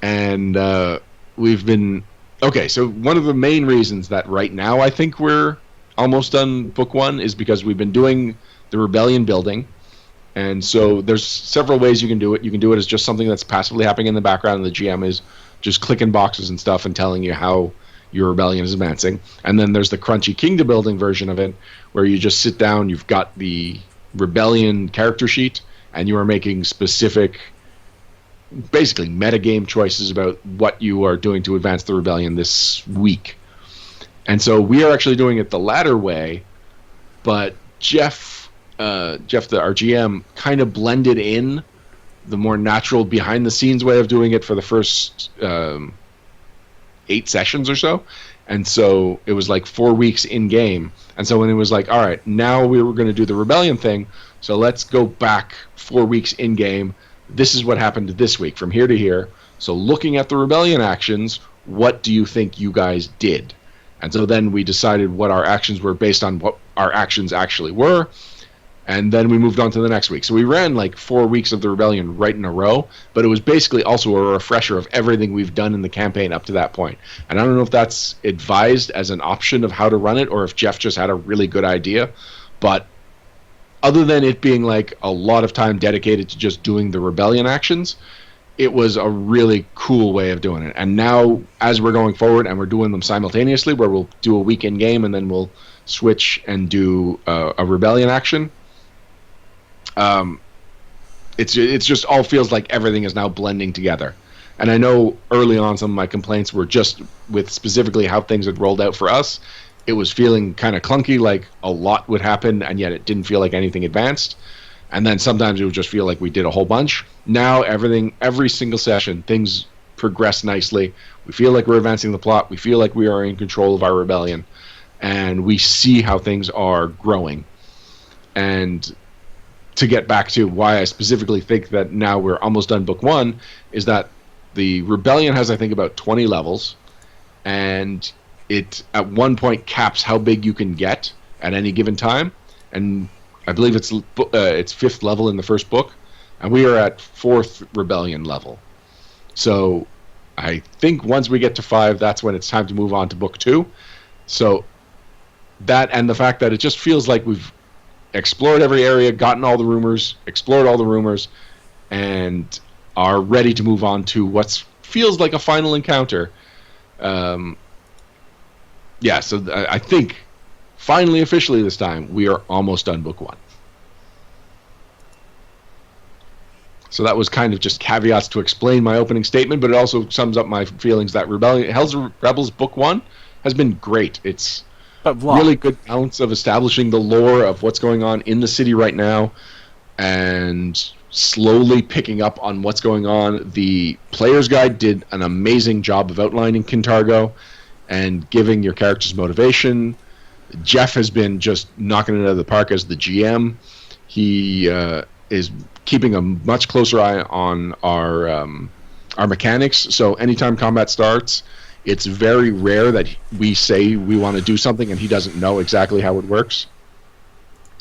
B: and we've been... Okay, so one of the main reasons that right now I think we're almost done book one is because we've been doing the rebellion building, and so there's several ways you can do it. You can do it as just something that's passively happening in the background, and the GM is just clicking boxes and stuff and telling you how your rebellion is advancing. And then there's the crunchy kingdom building version of it, where you just sit down, you've got the rebellion character sheet, and you are making specific, basically metagame choices about what you are doing to advance the rebellion this week. And so we are actually doing it the latter way, but Jeff, our GM, kind of blended in the more natural behind-the-scenes way of doing it for the first 8 sessions or so. And so it was like 4 weeks in-game. And so when it was like, all right, now we were going to do the rebellion thing, so let's go back 4 weeks in-game. This is what happened this week, from here to here. So looking at the rebellion actions, what do you think you guys did? And so then we decided what our actions were based on what our actions actually were. And then we moved on to the next week. So we ran like 4 weeks of the rebellion right in a row, but it was basically also a refresher of everything we've done in the campaign up to that point. And I don't know if that's advised as an option of how to run it or if Jeff just had a really good idea. But other than it being like a lot of time dedicated to just doing the rebellion actions, it was a really cool way of doing it. And now, as we're going forward and we're doing them simultaneously, where we'll do a weekend game and then we'll switch and do a rebellion action, it's just all feels like everything is now blending together. And I know early on some of my complaints were just with specifically how things had rolled out for us. It was feeling kind of clunky, like a lot would happen, and yet it didn't feel like anything advanced. And then sometimes it would just feel like we did a whole bunch. Now every single session, things progress nicely. We feel like we're advancing the plot. We feel like we are in control of our rebellion. And we see how things are growing. And to get back to why I specifically think that now we're almost done book one, is that the rebellion has, I think, about 20 levels. And it, at one point, caps how big you can get at any given time. And I believe it's 5th level in the first book, and we are at 4th rebellion level. So I think once we get to 5, that's when it's time to move on to book 2. So that, and the fact that it just feels like we've explored every area, gotten all the rumors, explored all the rumors, and are ready to move on to what feels like a final encounter. So I think finally, officially this time, we are almost done book 1. So that was kind of just caveats to explain my opening statement, but it also sums up my feelings that Hell's Rebels book 1 has been great. It's really good balance of establishing the lore of what's going on in the city right now and slowly picking up on what's going on. The player's guide did an amazing job of outlining Kintargo and giving your characters motivation. Jeff has been just knocking it out of the park as the GM. He is keeping a much closer eye on our mechanics. So anytime combat starts, it's very rare that we say we want to do something and he doesn't know exactly how it works.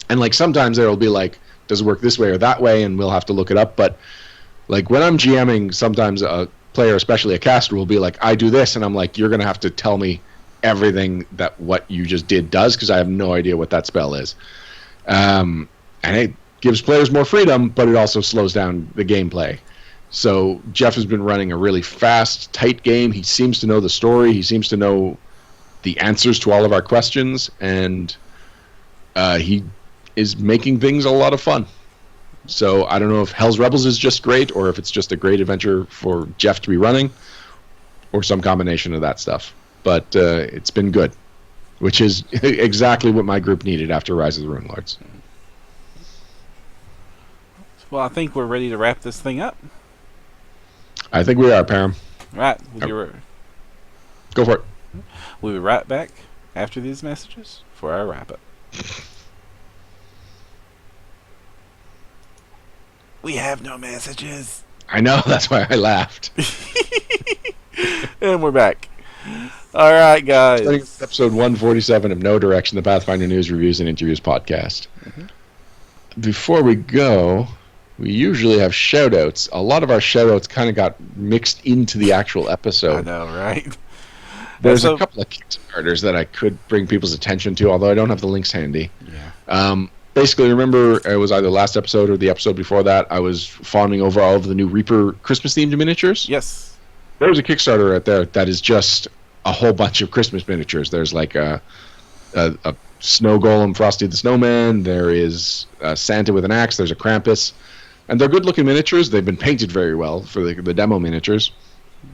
B: And like sometimes there will be like, does it work this way or that way, and we'll have to look it up. But like when I'm GMing, sometimes a player, especially a caster, will be like, I do this, and I'm like, you're going to have to tell me everything that what you just did does, because I have no idea what that spell is. And it gives players more freedom, but it also slows down the gameplay. So Jeff has been running a really fast, tight game. He seems to know the story. He seems to know the answers to all of our questions, and he is making things a lot of fun. So I don't know if Hell's Rebels is just great, or if it's just a great adventure for Jeff to be running, or some combination of that stuff. But it's been good, which is exactly what my group needed after Rise of the Rune Lords.
A: Well, I think we're ready to wrap this thing up.
B: I think we are, Param.
A: Right.
B: Go for it.
A: We'll be right back after these messages for our wrap-up. We have no messages.
B: I know, that's why I laughed.
A: And we're back. All right, guys.
B: Starting with episode 147 of No Direction, the Pathfinder News, Reviews, and Interviews podcast. Mm-hmm. Before we go, we usually have shout-outs. A lot of our shout-outs kind of got mixed into the actual episode.
A: I know, right?
B: There's a couple of Kickstarters that I could bring people's attention to, although I don't have the links handy.
A: Yeah.
B: Basically, remember, it was either last episode or the episode before that, I was fawning over all of the new Reaper Christmas-themed miniatures.
A: Yes.
B: There's a Kickstarter right there that is just a whole bunch of Christmas miniatures. There's like a snow golem, Frosty the Snowman. There is Santa with an axe. There's a Krampus. And they're good-looking miniatures. They've been painted very well for the demo miniatures.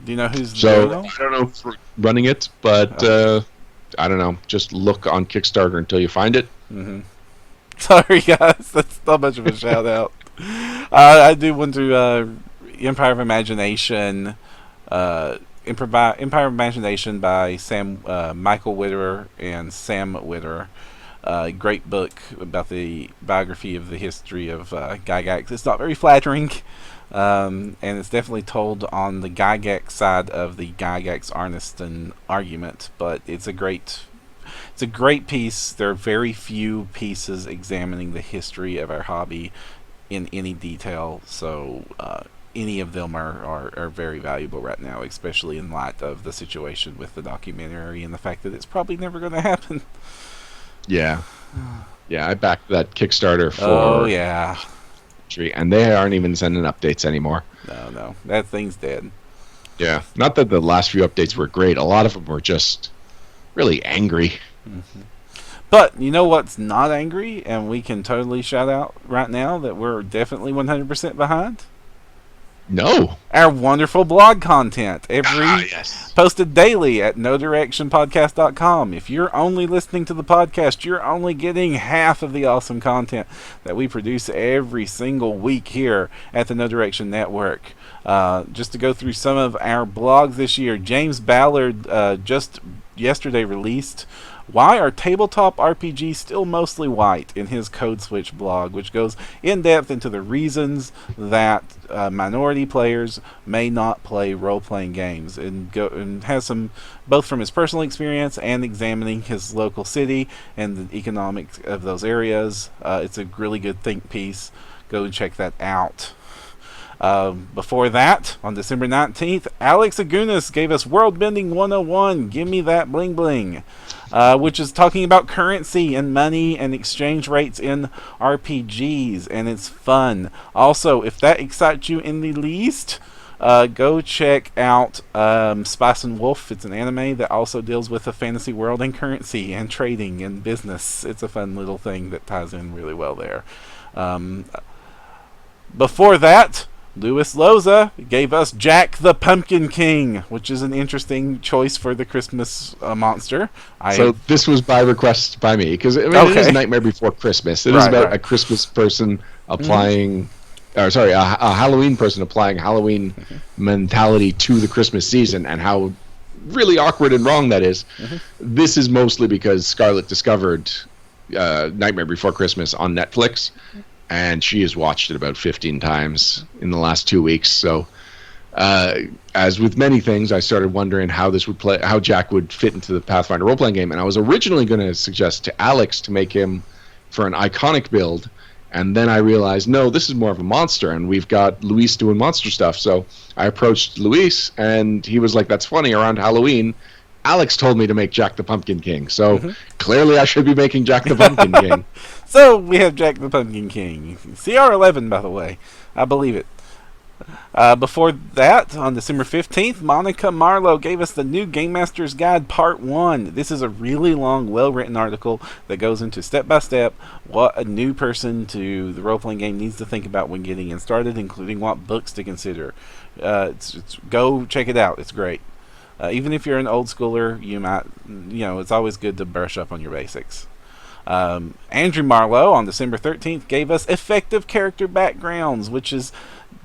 A: Do you know who's
B: I don't know who's running it, but I don't know. Just look on Kickstarter until you find it.
A: Mm-hmm. Sorry, guys. That's not much of a shout-out. I do want to Empire of Imagination... Empire of Imagination by Michael Whitterer and Sam Whitterer. Great book about the biography of the history of Gygax. It's not very flattering, and it's definitely told on the Gygax side of the Gygax-Arniston argument, but it's a great piece. There are very few pieces examining the history of our hobby in any detail, so any of them are very valuable right now, especially in light of the situation with the documentary and the fact that it's probably never going to happen.
B: Yeah. Yeah, I backed that Kickstarter for...
A: Oh, yeah.
B: And they aren't even sending updates anymore.
A: No. That thing's dead.
B: Yeah. Not that the last few updates were great. A lot of them were just really angry.
A: Mm-hmm. But you know what's not angry, and we can totally shout out right now that we're definitely 100% behind?
B: No.
A: Our wonderful blog content. Posted daily at NoDirectionPodcast.com. If you're only listening to the podcast, you're only getting half of the awesome content that we produce every single week here at the No Direction Network. Just to go through some of our blogs this year, James Ballard just yesterday released Why Are Tabletop RPGs Still Mostly White in his Code Switch blog, which goes in depth into the reasons that minority players may not play role-playing games, and has some both from his personal experience and examining his local city and the economics of those areas. It's a really good think piece. Go and check that out. Before that, on December 19th, Alex Agunas gave us World Bending 101, Give Me That Bling Bling, which is talking about currency and money and exchange rates in RPGs, and it's fun. Also, if that excites you in the least, go check out Spice and Wolf. It's an anime that also deals with the fantasy world and currency and trading and business. It's a fun little thing that ties in really well there. Before that, Louis Loza gave us Jack the Pumpkin King, which is an interesting choice for the Christmas monster.
B: So this was by request by me, because it is Nightmare Before Christmas. It is about a Christmas person applying, a Halloween person applying Halloween mentality to the Christmas season, and how really awkward and wrong that is. This is mostly because Scarlett discovered Nightmare Before Christmas on Netflix, and she has watched it about 15 times in the last 2 weeks. So, as with many things, I started wondering how Jack would fit into the Pathfinder role-playing game. And I was originally going to suggest to Alex to make him for an iconic build, and then I realized, no, this is more of a monster, and we've got Luis doing monster stuff. So I approached Luis, and he was like, "That's funny, around Halloween, Alex told me to make Jack the Pumpkin King, so clearly I should be making Jack the Pumpkin King."
A: So we have Jack the Pumpkin King. CR11, by the way. I believe it. Before that, on December 15th, Monica Marlowe gave us the new Game Master's Guide Part 1. This is a really long, well-written article that goes into step-by-step what a new person to the role-playing game needs to think about when getting in started, including what books to consider. Go check it out. It's great. Even if you're an old schooler, it's always good to brush up on your basics. Andrew Marlowe on December 13th gave us Effective Character Backgrounds, which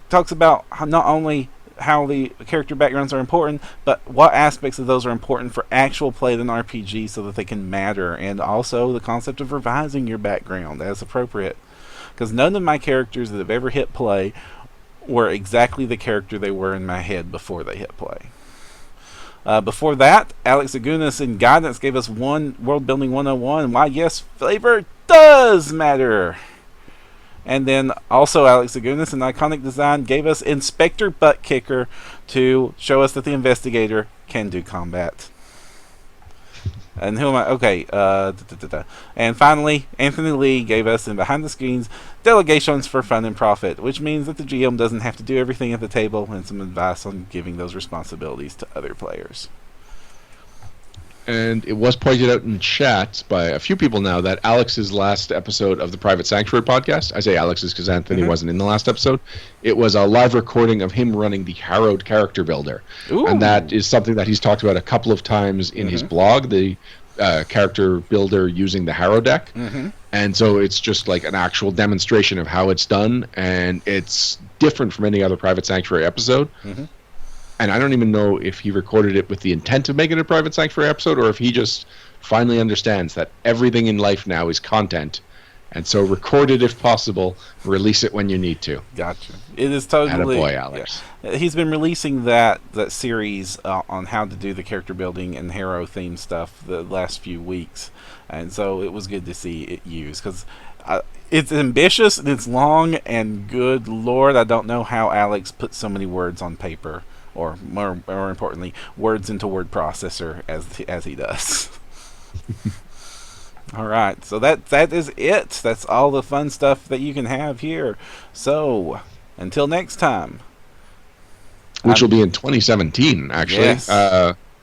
A: talks about not only how the character backgrounds are important, but what aspects of those are important for actual play in an RPG so that they can matter, and also the concept of revising your background as appropriate. Because none of my characters that have ever hit play were exactly the character they were in my head before they hit play. Before that, Alex Agunas in Guidance gave us World Building 101, Why Yes, Flavor Does Matter. And then also Alex Agunas in Iconic Design gave us Inspector Butt Kicker to show us that the investigator can do combat. And who am I? Okay. And finally, Anthony Lee gave us in Behind the Screens Delegations for Fun and Profit, which means that the GM doesn't have to do everything at the table, and some advice on giving those responsibilities to other players.
B: And it was pointed out in chat by a few people now that Alex's last episode of the Private Sanctuary podcast, I say Alex's because Anthony wasn't in the last episode, it was a live recording of him running the Harrowed Character Builder. Ooh. And that is something that he's talked about a couple of times in his blog, the character builder using the Harrow deck. And so it's just like an actual demonstration of how it's done, and it's different from any other Private Sanctuary episode. And I don't even know if he recorded it with the intent of making it a Private Sanctuary episode, or if he just finally understands that everything in life now is content, and so record it if possible, release it when you need to.
A: Gotcha. It is totally.
B: Attaboy, Alex.
A: Yeah. He's been releasing that series on how to do the character building and hero theme stuff the last few weeks, and so it was good to see it used because it's ambitious and it's long. And good lord, I don't know how Alex puts so many words on paper, or more importantly, words into word processor as he does. All right, so that is it. That's all the fun stuff that you can have here. So until next time,
B: which will be in 2017, actually.
A: Yes.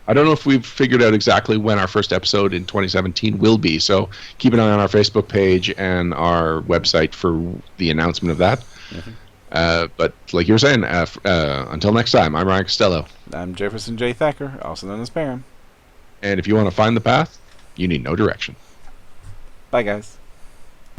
B: I don't know if we've figured out exactly when our first episode in 2017 will be, so keep an eye on our Facebook page and our website for the announcement of that. Mm-hmm. But like you were saying, until next time, I'm Ryan Costello.
A: I'm Jefferson J. Thacker, also known as Baron.
B: And if you want to find the path, you need no direction.
A: Bye, guys.